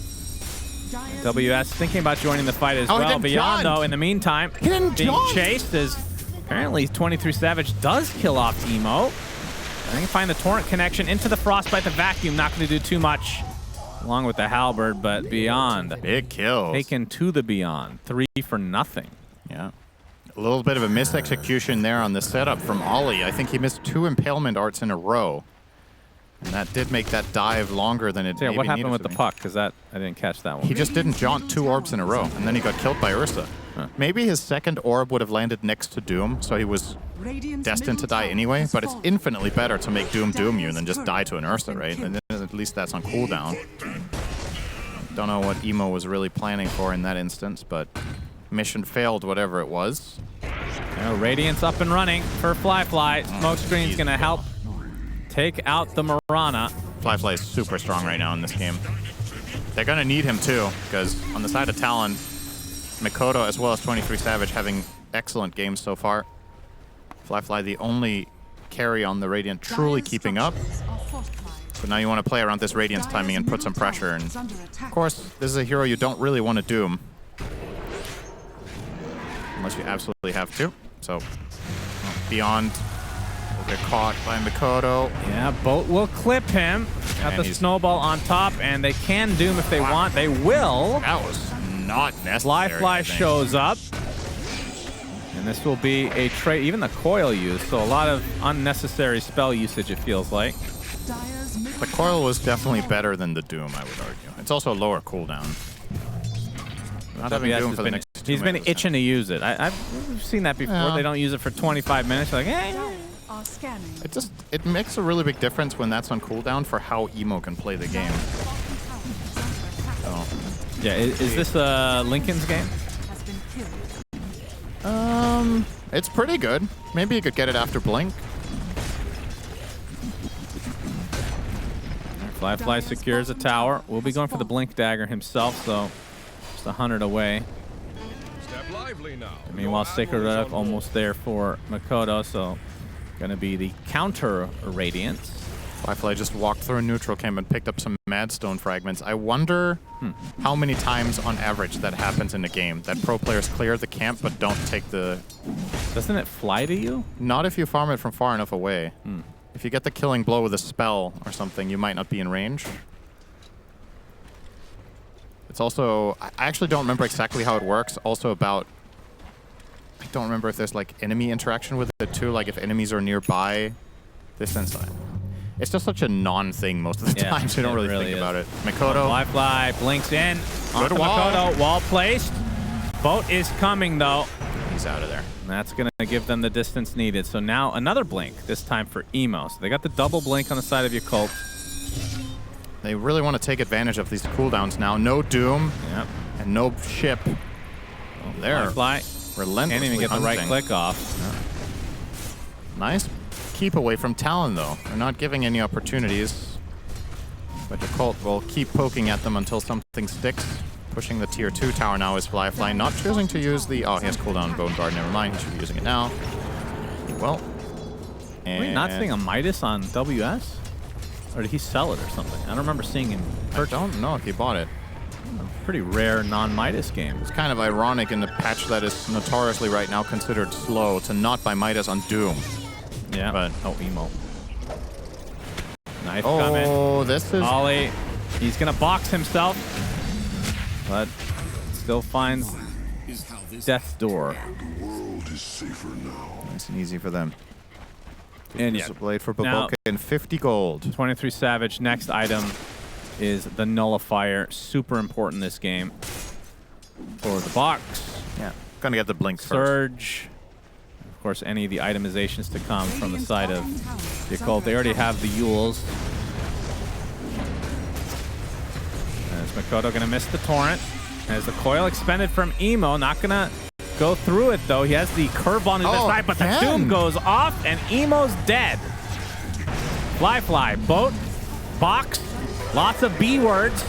WS thinking about joining the fight as well. Beyond, though, in the meantime, being chased as apparently 23 Savage does kill off Emo. And they can find the Torrent connection into the Frostbite. The Vacuum not going to do too much along with the Halberd, but Beyond. Big kills. Taken to the Beyond. 3 for nothing. Yeah. A little bit of a misexecution there on the setup from Ollie. I think he missed 2 Impalement Arts in a row. And that did make that dive longer than it So yeah, what happened with to the puck? Because I didn't catch that one. He just didn't jaunt 2 orbs in a row, and then he got killed by Ursa. Huh. Maybe his second orb would have landed next to Doom, so he was destined to die anyway, but it's infinitely better to make Doom you than just die to an Ursa, right? And then at least that's on cooldown. Don't know what Emo was really planning for in that instance, but mission failed, whatever it was. Radiance up and running for Fly. Smoke screen's going to help take out the Mirana. Fly is super strong right now in this game. They're going to need him too, because on the side of Talon, Mikoto as well as 23 Savage having excellent games so far. Fly the only carry on the Radiant truly keeping up. So now you want to play around this Radiance timing and put some pressure. And of course, this is a hero you don't really want to doom. Unless you absolutely have to. So, Beyond will get caught by Mikoto. Yeah, Boat will clip him. Got the snowball on top, and they can doom if they want. They will. That was not necessary. Fly shows up. And this will be a trade, even the coil use, so a lot of unnecessary spell usage, it feels like. The coil was definitely better than the Doom, I would argue. It's also a lower cooldown. Not having Doom for the next 2 He's been minutes, itching to use it. I've seen that before. Yeah. They don't use it for 25 minutes. Like, hey. It makes a really big difference when that's on cooldown for how Emo can play the game. Yeah, is this Lincoln's game? Has been killed. It's pretty good. Maybe you could get it after Blink. Fly secures a tower. We'll be going for the Blink Dagger himself, so just 100 away. Step lively now. Meanwhile, Sacred Relic almost there for Makoto, so gonna be the counter Radiance. Firefly just walked through a neutral camp and picked up some Madstone fragments. I wonder how many times on average that happens in a game, that pro players clear the camp but don't take the... Doesn't it fly to you? Not if you farm it from far enough away. If you get the killing blow with a spell or something, you might not be in range. It's also... I actually don't remember exactly how it works. Also about... I don't remember if there's like enemy interaction with it too, like if enemies are nearby. This inside. It's just such a non-thing most of the time, so you don't really think about it. Makoto. Fly blinks in. Good Onto wall. Makoto. Wall placed. Boat is coming, though. He's out of there. And that's going to give them the distance needed. So now another blink, this time for Emo. So they got the double blink on the side of Yakult. They really want to take advantage of these cooldowns now. No Doom. Yep. And no ship. There. Fly. Relentlessly Can't even get the right hunting. click off. Nice keep away from Talon, though. They're not giving any opportunities. But Yakult will keep poking at them until something sticks. Pushing the tier 2 tower now is Fly, not choosing to use the... Oh, he has cooldown Bone Guard. Never mind. He should be using it now. Well. And Wait, not seeing a Midas on WS? Or did he sell it or something? I don't remember seeing him. I don't know if he bought it. Pretty rare non-Midas game. It's kind of ironic in the patch that is notoriously right now considered slow to not buy Midas on Doom. Yeah. But oh, Emo. Knife coming. Oh, this is... Ollie. He's going to box himself. But still finds Death's Door. Nice and easy for them. And Use yeah. a blade for Now- Baboka and 50 gold. 23 Savage. Next item is the Nullifier. Super important this game. For the box. Yeah, gonna get the blink first. Surge. Of course, any of the itemizations to come from the side of Yakult. They already have the Yules. As Makoto going to miss the Torrent. As the coil expended from Emo. Not going to go through it, though. He has the curve on his side, but the Doom goes off, and Emo's dead. Fly. Boat. Box. Lots of B words.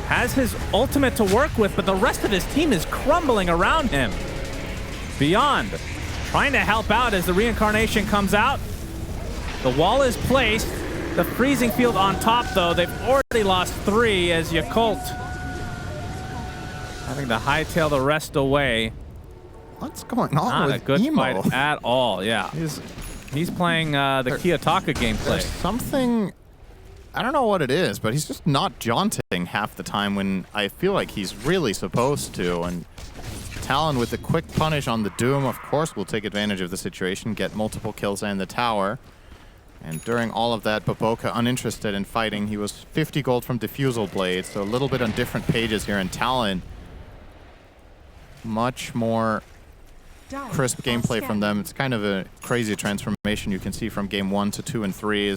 Has his ultimate to work with, but the rest of his team is crumbling around him. Beyond. Trying to help out as the reincarnation comes out. The wall is placed. The freezing field on top, though. They've already lost 3 as Yakult having to hightail the rest away. What's going on Not with a good Emo? fight at all, yeah. He's playing the Kiyotaka gameplay. There's something... I don't know what it is, but he's just not jaunting half the time when I feel like he's really supposed to. And Talon with the quick punish on the Doom, of course, will take advantage of the situation, get multiple kills and the tower. And during all of that, Baboka uninterested in fighting. He was 50 gold from Diffusal Blade, so a little bit on different pages here. And Talon, much more crisp gameplay from them. It's kind of a crazy transformation you can see from game 1 to 2 and 3.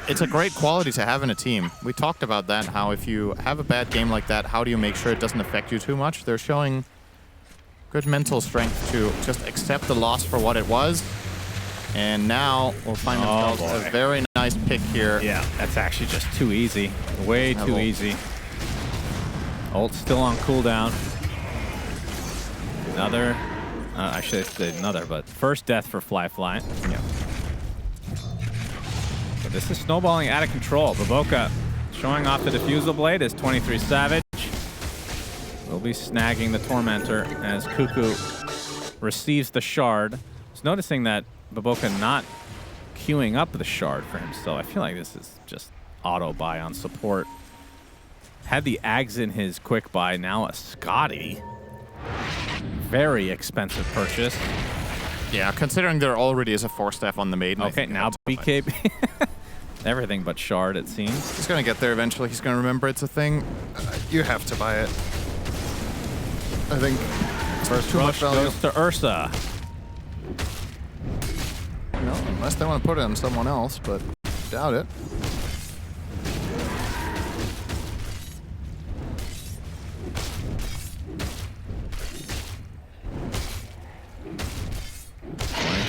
It's a great quality to have in a team. We talked about that, how if you have a bad game like that, how do you make sure it doesn't affect you too much? They're showing good mental strength to just accept the loss for what it was. And now we'll find themselves a very nice pick here. Yeah, that's actually just too easy. Way too easy. Ult still on cooldown. Another, I should say another, but first death for Fly. Yeah. But this is snowballing out of control. Baboka showing off the Diffusal Blade is 23 Savage. Will be snagging the Tormentor as Cuckoo receives the Shard. Just noticing that Baboka not queuing up the Shard for himself. I feel like this is just auto buy on support. Had the Ags in his quick buy, now a Scotty. Very expensive purchase. Yeah, considering there already is a 4-staff on the Maiden. Okay, now BKB. Everything but Shard, it seems. He's going to get there eventually. He's going to remember it's a thing. You have to buy it. I think First too much rush value. goes to Ursa. No, unless they want to put it on someone else, but doubt it.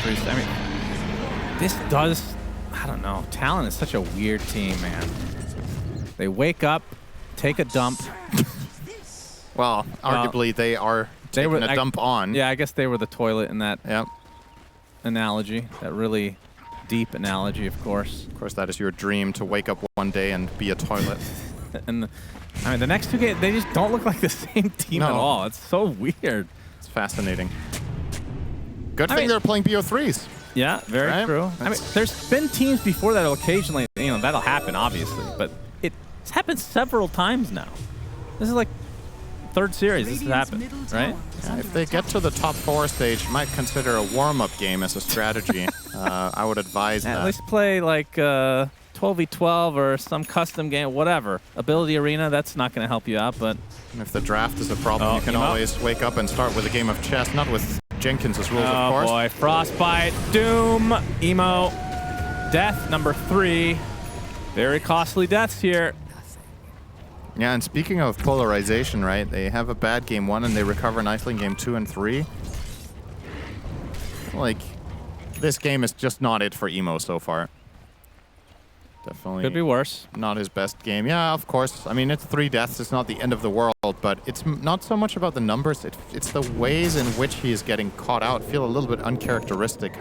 23. I mean, this does, I don't know. Talon is such a weird team, man. They wake up, take a dump. Well, arguably they are taking a dump on. Yeah, I guess they were the toilet in that Yep. analogy, that really deep analogy, of course. Of course, that is your dream, to wake up one day and be a toilet. And I mean, the next two games, they just don't look like the same team at all. It's so weird. It's fascinating. Good thing they're playing BO3s. Yeah, very true. I mean, there's been teams before that'll occasionally, you know, that'll happen, obviously, but it's happened several times now. This is like third series this has happened, right? Yeah, if they get to the top 4 stage, might consider a warm-up game as a strategy. I would advise that. At least play like 12v12 or some custom game, whatever. Ability Arena, that's not going to help you out, but... And if the draft is a problem, you can always wake up and start with a game of chess, not with Jenkins' rules, of course. Oh boy, Frostbite, Doom, Emo, death number 3. Very costly deaths here. Yeah, and speaking of polarization, right? They have a bad game 1 and they recover nicely in game 2 and 3. Like, this game is just not it for Emo so far. Definitely. Could be worse. Not his best game. Yeah, of course. I mean, it's 3 deaths. It's not the end of the world, but it's not so much about the numbers. It's the ways in which he is getting caught out. Feel a little bit uncharacteristic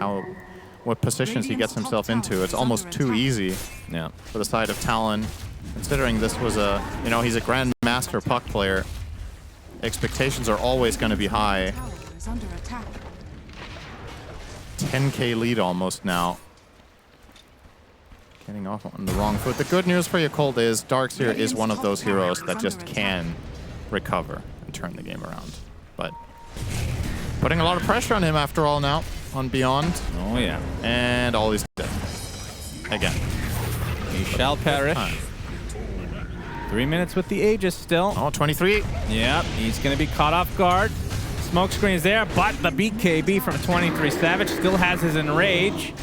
what positions he gets himself into. It's almost too easy for the side of Talon. Considering this was he's a grandmaster puck player, expectations are always going to be high. 10k lead almost now. Getting off on the wrong foot. The good news for Yakult is Darkseer is one of those heroes that just can recover and turn the game around. But putting a lot of pressure on him after all now on Beyond. Oh yeah. And all is dead. Again. He shall perish. 3 minutes with the Aegis still. Oh, 23. Yep, he's going to be caught off guard. Smoke screen's there, but the BKB from 23 Savage still has his Enrage.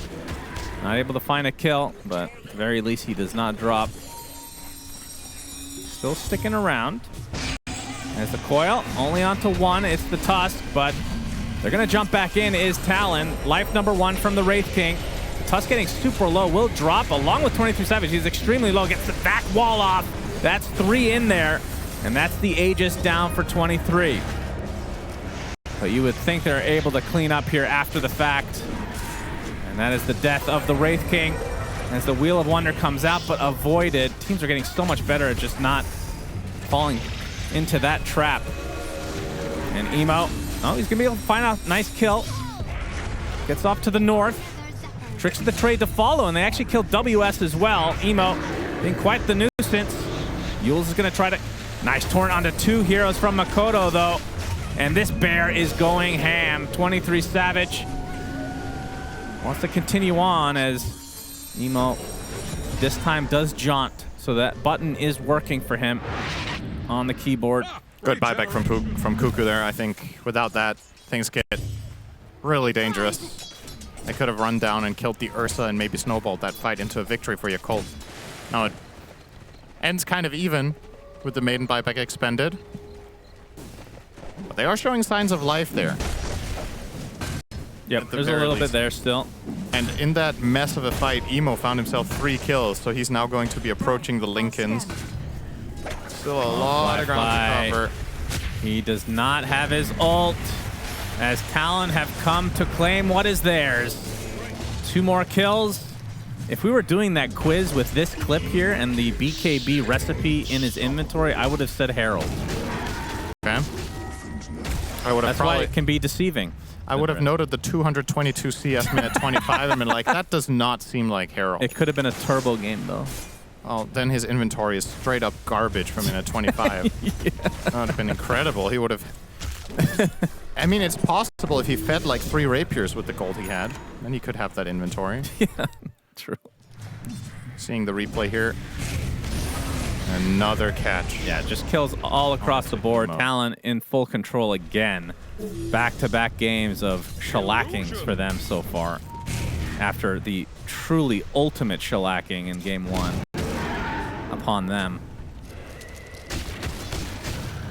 Not able to find a kill, but at the very least he does not drop. Still sticking around. There's the coil, only onto 1. It's the Tusk, but they're going to jump back in is Talon. Life number 1 from the Wraith King. The Tusk getting super low, will drop along with 23 Savage. He's extremely low, gets the back wall off. That's 3 in there, and that's the Aegis down for 23. But you would think they're able to clean up here after the fact. And that is the death of the Wraith King as the Wheel of Wonder comes out, but avoided. Teams are getting so much better at just not falling into that trap. And Emo, he's gonna be able to find a nice kill. Gets off to the north. Tricks the trade to follow, and they actually killed WS as well. Emo being quite the nuisance. Yules is going to try to... Nice torrent onto 2 heroes from Makoto, though. And this bear is going ham. 23 Savage wants to continue on as Emo this time does jaunt. So that button is working for him on the keyboard. Good buyback from Cuckoo there. I think without that, things get really dangerous. They could have run down and killed the Ursa and maybe snowballed that fight into a victory for Yakult. Now it ends kind of even with the maiden buyback expended. But they are showing signs of life there. Yep, there's a little bit there still. And in that mess of a fight, Emo found himself 3 kills, so he's now going to be approaching the Lincolns. Still a lot of ground to cover. He does not have his ult, as Talon have come to claim what is theirs. 2 more kills. If we were doing that quiz with this clip here and the BKB recipe in his inventory, I would have said Herald. Okay. That's why it can be deceiving. I would have noted the 222 CS minute 25 and been like, that does not seem like Herald. It could have been a turbo game, though. Oh, then his inventory is straight up garbage from minute 25. Yeah. That would have been incredible. He would have... I mean, it's possible if he fed like 3 rapiers with the gold he had, then he could have that inventory. Yeah, true. Seeing the replay here. Another catch. Yeah, just kills all across the board. Talon in full control again. Back-to-back games of shellackings for them so far. After the truly ultimate shellacking in game 1 upon them.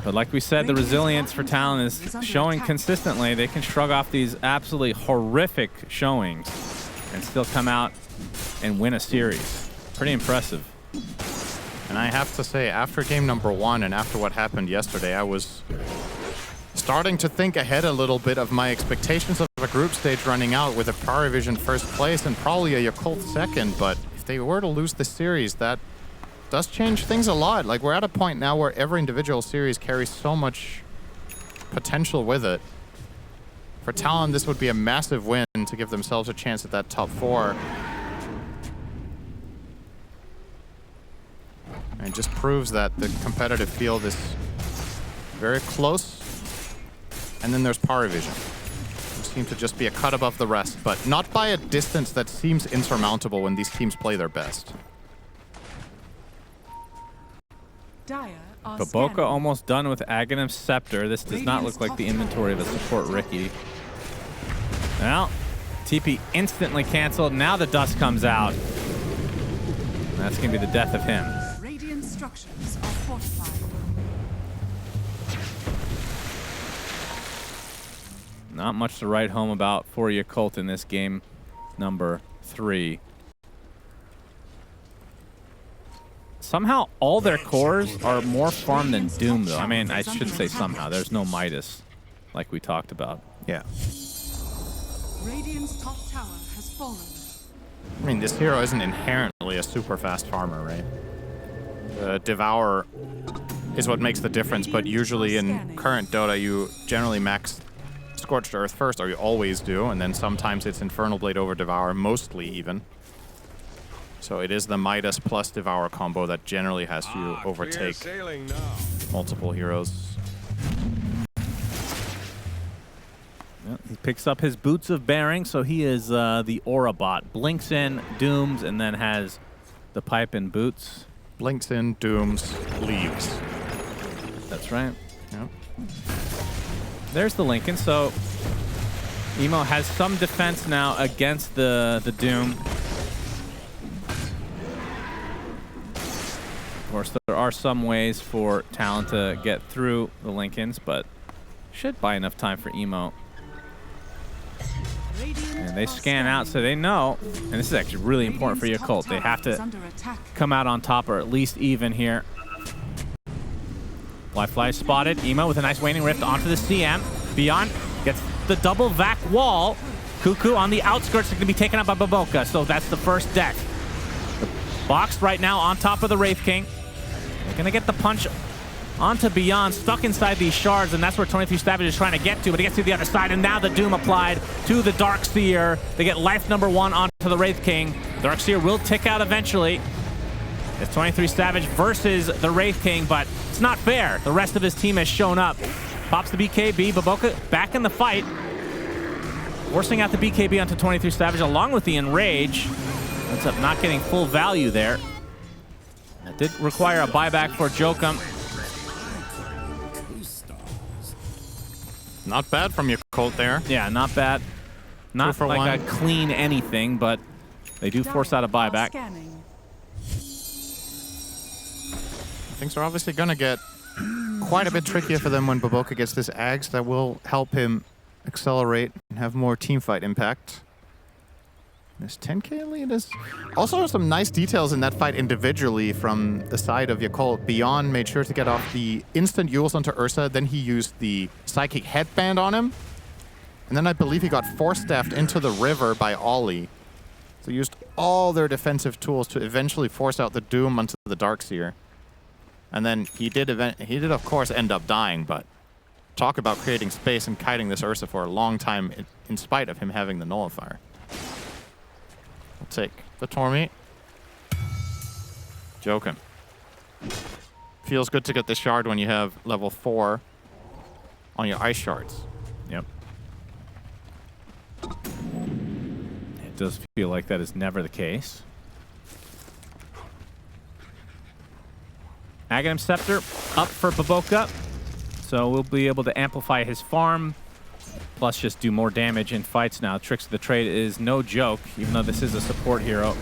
But like we said, the resilience for Talon is showing consistently. They can shrug off these absolutely horrific showings and still come out and win a series. Pretty impressive. And I have to say, after game number 1 and after what happened yesterday, I was starting to think ahead a little bit of my expectations of a group stage running out with a Power Vision first place and probably a Yakult second. But if they were to lose this series, that does change things a lot. Like, we're at a point now where every individual series carries so much potential with it. For Talon, this would be a massive win to give themselves a chance at that top 4. And it just proves that the competitive field is very close. And then there's Power Vision, who seem to just be a cut above the rest, but not by a distance that seems insurmountable when these teams play their best. Baboka almost done with Aghanim's Scepter. This does not look like the inventory of a support Riki. Well, TP instantly canceled. Now the dust comes out. That's going to be the death of him. Radiant structures are fortified. Not much to write home about for Yakult in this game number 3. Somehow, all their cores are more farm than Doom, though. I mean, I shouldn't say somehow. There's no Midas, like we talked about. Yeah. Radiant's top tower has fallen. I mean, this hero isn't inherently a super fast farmer, right? Devour is what makes the difference, but usually in current Dota, you generally max Scorched Earth first, or you always do, and then sometimes it's Infernal Blade over Devour, mostly even. So it is the Midas plus Devour combo that generally has you overtake multiple heroes. Well, he picks up his Boots of Bearing, so he is the Aura bot. Blinks in, dooms, and then has the pipe and boots. Blinks in, dooms, leaves. That's right. Yep. There's the Lincoln, so Emo has some defense now against the Doom. Of course, there are some ways for Talon to get through the Lincolns, but should buy enough time for Emo. And they scan out, so they know, and this is actually really important for Yakult. They have to come out on top or at least even here. Fly spotted. Emo with a nice Waning Rift onto the CM. Beyond gets the double vac wall. Cuckoo on the outskirts is going to be taken up by Baboka, so that's the first deck. Boxed right now on top of the Wraith King. They're going to get the punch onto Beyond, stuck inside these shards, and that's where 23 Savage is trying to get to, but he gets to the other side, and now the Doom applied to the Darkseer. They get life number 1 onto the Wraith King. Darkseer will tick out eventually. It's 23 Savage versus the Wraith King, but it's not fair. The rest of his team has shown up. Pops the BKB. Baboka back in the fight. Forcing out the BKB onto 23 Savage along with the Enrage. Ends up not getting full value there. That did require a buyback for Jokum. Not bad from Yakult there. Yeah, not bad. Not for like one. a clean anything, but they do force out a buyback. Things are obviously going to get quite a bit trickier for them when Baboka gets this Ags that will help him accelerate and have more teamfight impact. This 10k lead is also some nice details in that fight individually from the side of Yakult. Beyond made sure to get off the instant Yules onto Ursa, then he used the Psychic Headband on him. And then I believe he got force-staffed into the river by Ollie. So used all their defensive tools to eventually force out the Doom onto the Darkseer. And then he did of course end up dying, but talk about creating space and kiting this Ursa for a long time in spite of him having the Nullifier. We'll take the Tormy. Joking. Feels good to get this shard when you have level 4 on your ice shards. Yep. It does feel like that is never the case. Aghanim Scepter up for Baboka. So we'll be able to amplify his farm, plus just do more damage in fights now. Tricks of the Trade is no joke, even though this is a support hero.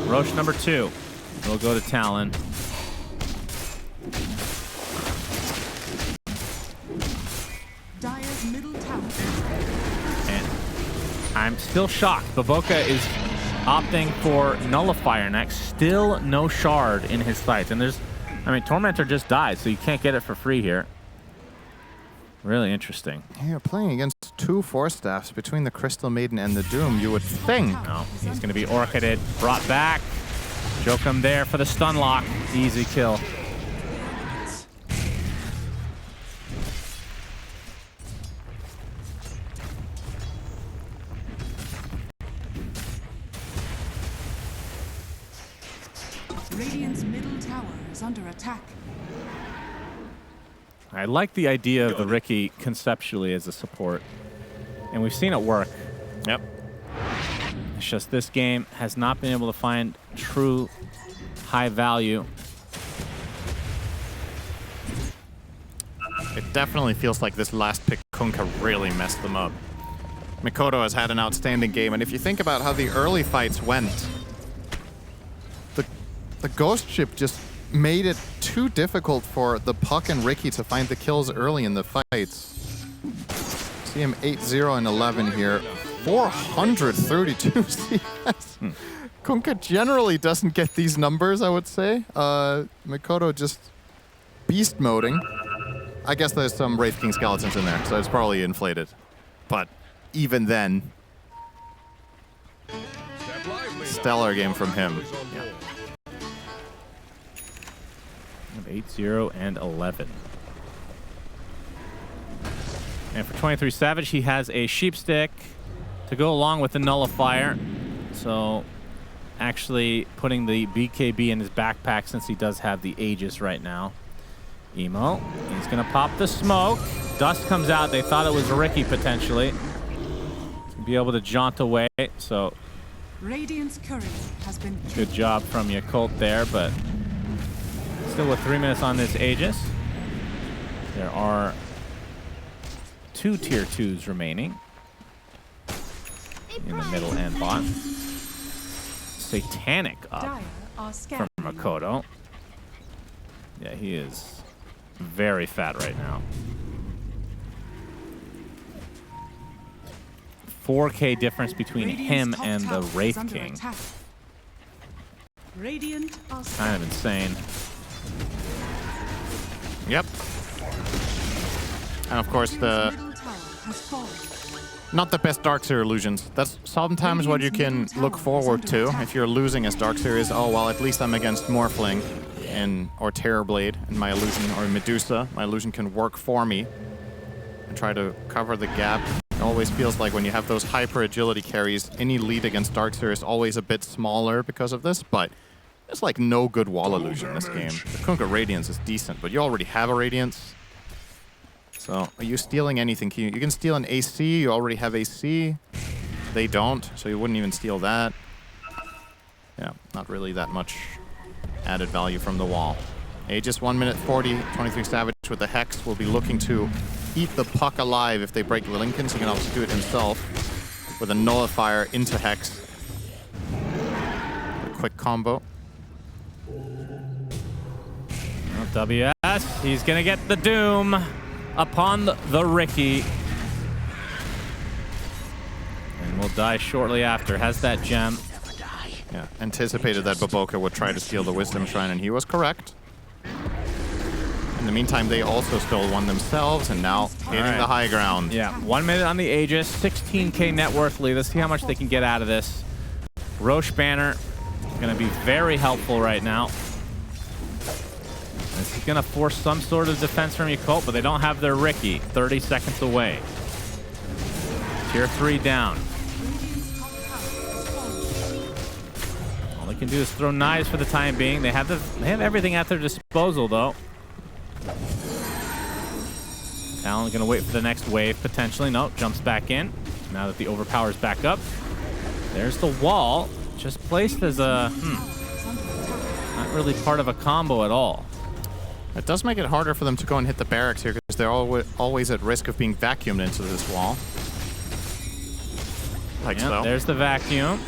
Roche number 2 will go to Talon. I'm still shocked. Baboka is opting for Nullifier next. Still no shard in his sights. And there's, I mean, Tormentor just died, so you can't get it for free here. Really interesting. You're playing against 2 Force Staffs between the Crystal Maiden and the Doom, you would think. No, he's going to be Orchided, brought back. Jokum there for the stun lock. Easy kill. Radiant's middle tower is under attack. I like the idea of the Riki conceptually as a support, and we've seen it work. Yep. It's just this game has not been able to find true high value. It definitely feels like this last pick Kunkka really messed them up. Mikoto has had an outstanding game, and if you think about how the early fights went, the Ghost Ship just made it too difficult for the Puck and Riki to find the kills early in the fights. See him 8-0 and 11 here. 432 CS. Kunkka generally doesn't get these numbers, I would say. Mikoto just beast moding. I guess there's some Wraith King skeletons in there, so it's probably inflated. But even then, stellar game from him. Yeah. 8-0 and 11. And for 23 Savage, he has a Sheep Stick to go along with the Nullifier. So actually putting the BKB in his backpack since he does have the Aegis right now. Emo, he's going to pop the smoke. Dust comes out. They thought it was Riki potentially. Be able to jaunt away. So Radiant's courier has been good job from Yakult there, but still with 3 minutes on this Aegis. There are 2 tier 2s remaining in the middle and bot. Satanic up dire are from scattering. Makoto. Yeah, he is very fat right now. 4K difference between him Radiant's top and the tower is Wraith under King. attack. Radiant are Kind of insane. Yep. And of course, the middle tower has fallen. not the best Darkseer illusions. That's sometimes what you can look forward to if you're losing as Darkseer is, oh, well, at least I'm against Morphling or Terrorblade, and my illusion, or Medusa. My illusion can work for me and try to cover the gap. It always feels like when you have those hyper agility carries, any lead against Darkseer is always a bit smaller because of this, but there's like no good wall illusion in this game. The Kunkka Radiance is decent, but you already have a Radiance. So are you stealing anything? You can steal an AC, you already have AC. They don't, so you wouldn't even steal that. Yeah, not really that much added value from the wall. Aegis 1 minute 40, 23 Savage with the Hex will be looking to eat the Puck alive if they break the Lincoln, so he can also do it himself with a Nullifier into Hex. A quick combo. Well, WS, he's gonna get the Doom upon the Riki. And will die shortly after. Has that gem. Yeah, anticipated that Baboka would try to steal the Wisdom Shrine, and he was correct. In the meantime, they also stole one themselves, and now hitting the high ground. Yeah, 1 minute on the Aegis, 16K net worth lead. Let's see how much they can get out of this. Roche Banner gonna be very helpful right now. This is gonna force some sort of defense from Yakult, but they don't have their Riki. 30 seconds away. Tier 3 down. All they can do is throw knives for the time being. They have everything at their disposal though. Talon gonna wait for the next wave potentially. Nope, jumps back in. Now that the overpower's back up. There's the wall. Just placed as a not really part of a combo at all. It does make it harder for them to go and hit the barracks here because they're always at risk of being vacuumed into this wall. Like so. There's the vacuum.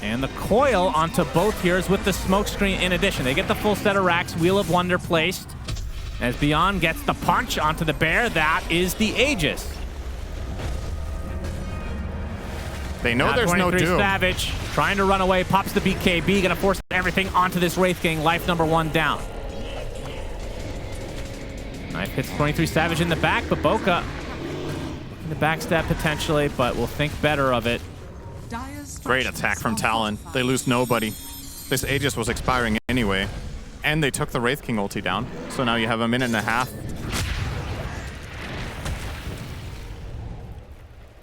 And the coil onto both heroes with the smoke screen in addition. They get the full set of racks. Wheel of Wonder placed. As Beyond gets the punch onto the bear, that is the Aegis. They know there's no 23 Doom. Savage trying to run away, pops the BKB, gonna force everything onto this Wraith King. Life number 1 down. Knife hits 23 Savage in the back, but Boca in the backstab potentially, but will think better of it. Great attack from Talon. They lose nobody. This Aegis was expiring anyway, and they took the Wraith King ulti down. So now you have a minute and a half.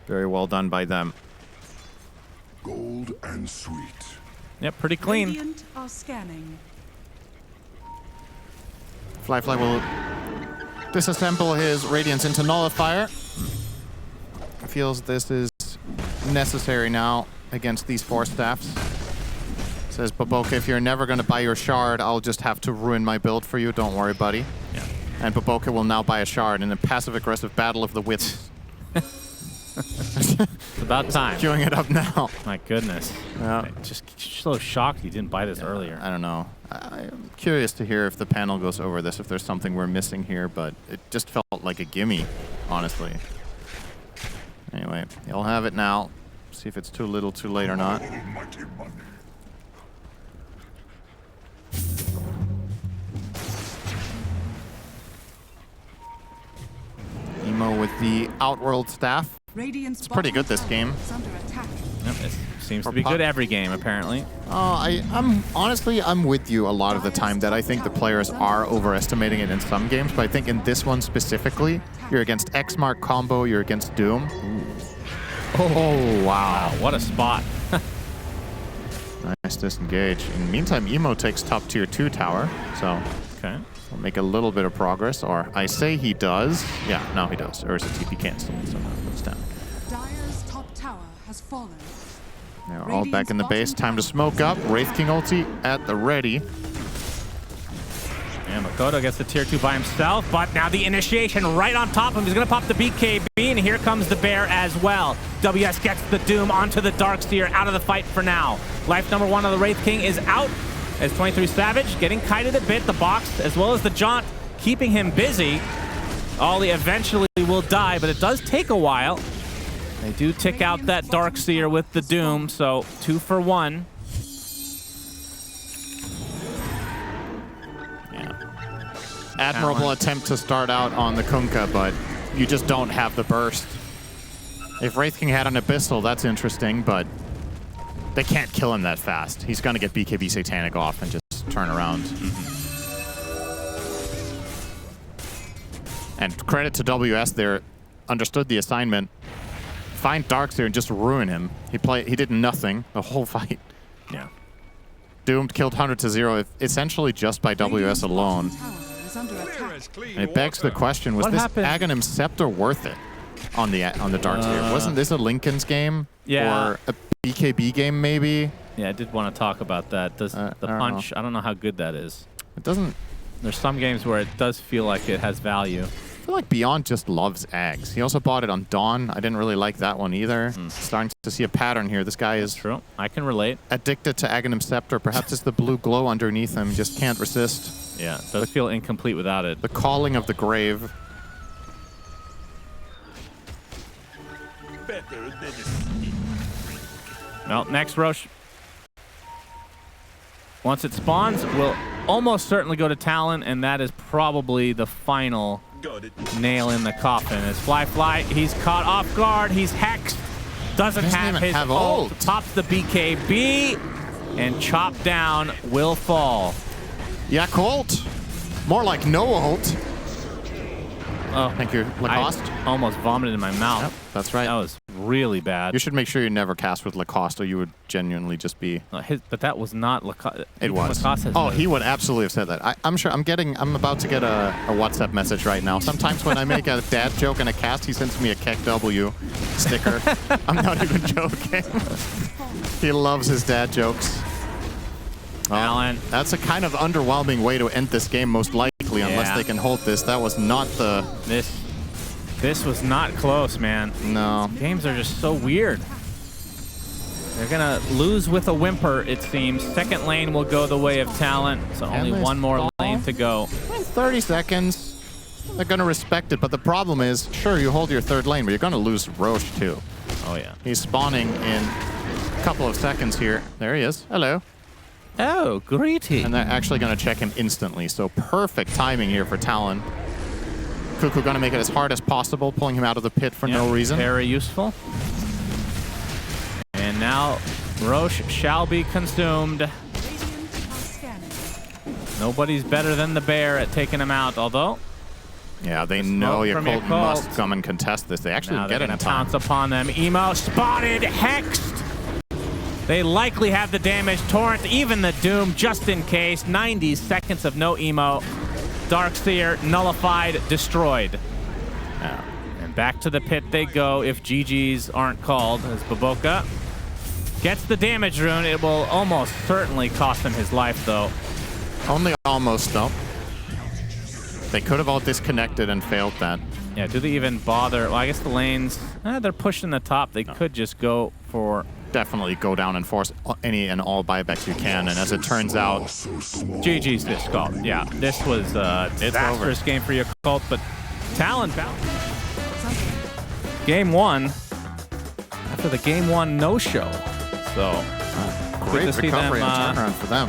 Very well done by them. Gold and sweet. Yep, pretty clean. Radiant are scanning. Fly will disassemble his Radiance into Nullifier. Feels this is necessary now against these 4 staffs. Says Baboka, if you're never going to buy your shard, I'll just have to ruin my build for you. Don't worry, buddy. Yeah. And Baboka will now buy a shard in a passive-aggressive battle of the wits. It's about time. Queuing it up now. My goodness. Yeah. I'm just so shocked he didn't buy this earlier. I don't know. I'm curious to hear if the panel goes over this, if there's something we're missing here, but it just felt like a gimme, honestly. Anyway, he'll have it now. See if it's too little, too late or not. Emo with the Outworld staff. It's pretty good this game. Yep, it seems to be good every game, apparently. I'm with you a lot of the time that I think the players are overestimating it in some games, but I think in this one specifically, you're against X-Mark combo, you're against Doom. Oh, wow. What a spot. Nice disengage. In the meantime, Emo takes top tier 2 tower, so Okay. we'll make a little bit of progress, or I say he does. Yeah, no, he does. Or is it TP cancel? So it's down. Dire's top tower has fallen. They're all back in the base. Time to smoke up. Wraith King ulti at the ready. And Makoto gets the tier 2 by himself, but now the initiation right on top of him. He's going to pop the BKB, and here comes the bear as well. WS gets the Doom onto the Darkseer, out of the fight for now. Life number 1 of the Wraith King is out as 23 Savage getting kited a bit. The box, as well as the Jaunt, keeping him busy. Ollie eventually will die, but it does take a while. They do tick out that Darkseer with the Doom, so 2 for 1. Admirable attempt to start out on the Kunkka, but you just don't have the burst. If Wraith King had an Abyssal, that's interesting, but they can't kill him that fast. He's going to get BKB Satanic off and just turn around. And credit to WS there, understood the assignment. Find Darkseer and just ruin him. He did nothing the whole fight. Yeah. Doomed, killed 100 to 0, essentially just by WS alone. And it begs the question: was this Aghanim Scepter worth it on the Darkseer? Wasn't this a Lincoln's game? Yeah. Or a BKB game maybe? Yeah, I did want to talk about that. Does the punch? I don't know how good that is. It doesn't. There's some games where it does feel like it has value. I feel like Beyond just loves Ags. He also bought it on Dawn. I didn't really like that one either. Starting to see a pattern here. This guy is true. I can relate. Addicted to Aghanim Scepter. Perhaps it's the blue glow underneath him. Just can't resist. Yeah, it does feel incomplete without it. The calling of the grave. Well, next Roche. Once it spawns, will almost certainly go to Talon, and that is probably the final nail in the coffin. As Fly, he's caught off guard, he's hexed, doesn't have his ult, pops the BKB, and chop down will fall. Yakult, more like no ult. Oh, thank you, Lacoste. I almost vomited in my mouth. Yep, that's right. That was really bad. You should make sure you never cast with Lacoste, or you would genuinely just be. But that was not Lacoste. It was. He would absolutely have said that. I'm sure. I'm about to get a WhatsApp message right now. Sometimes when I make a dad joke in a cast, he sends me a Keck W sticker. I'm not even joking. He loves his dad jokes. Alan. That's a kind of underwhelming way to end this game, most likely, unless they can hold this. That was not the... This was not close, man. No. Games are just so weird. They're going to lose with a whimper, it seems. Second lane will go the way of Talent, so only one more lane to go. 30 seconds. They're going to respect it, but the problem is, sure, you hold your third lane, but you're going to lose Roche, too. Oh, yeah. He's spawning in a couple of seconds here. There he is. Hello. Oh, greeting. And they're actually going to check him instantly. So perfect timing here for Talon. Cuckoo going to make it as hard as possible, pulling him out of the pit for no reason. Very useful. And now Roche shall be consumed. Radiant are scanning. Nobody's better than the bear at taking him out, although Yeah, they know from Yakult Yakult. must come and contest this. They actually now get they're it in going to time. pounce upon them. Emo spotted, hexed. They likely have the damage. Torrent, even the Doom, just in case. 90 seconds of no Emo. Darkseer, nullified, destroyed. And back to the pit they go if GGs aren't called, as Baboka gets the damage rune. It will almost certainly cost him his life, though. Only almost, though. They could have all disconnected and failed that. Yeah, do they even bother? Well, I guess the lanes, they're pushing the top. They could just go for... Definitely go down and force any and all buybacks you can. And as it turns out, GG's this call. Yeah, this was a disastrous game for Yakult, but Talon bounced. Game 1 after the Game 1 no-show. So, good great to see recovery them, and turnaround for them.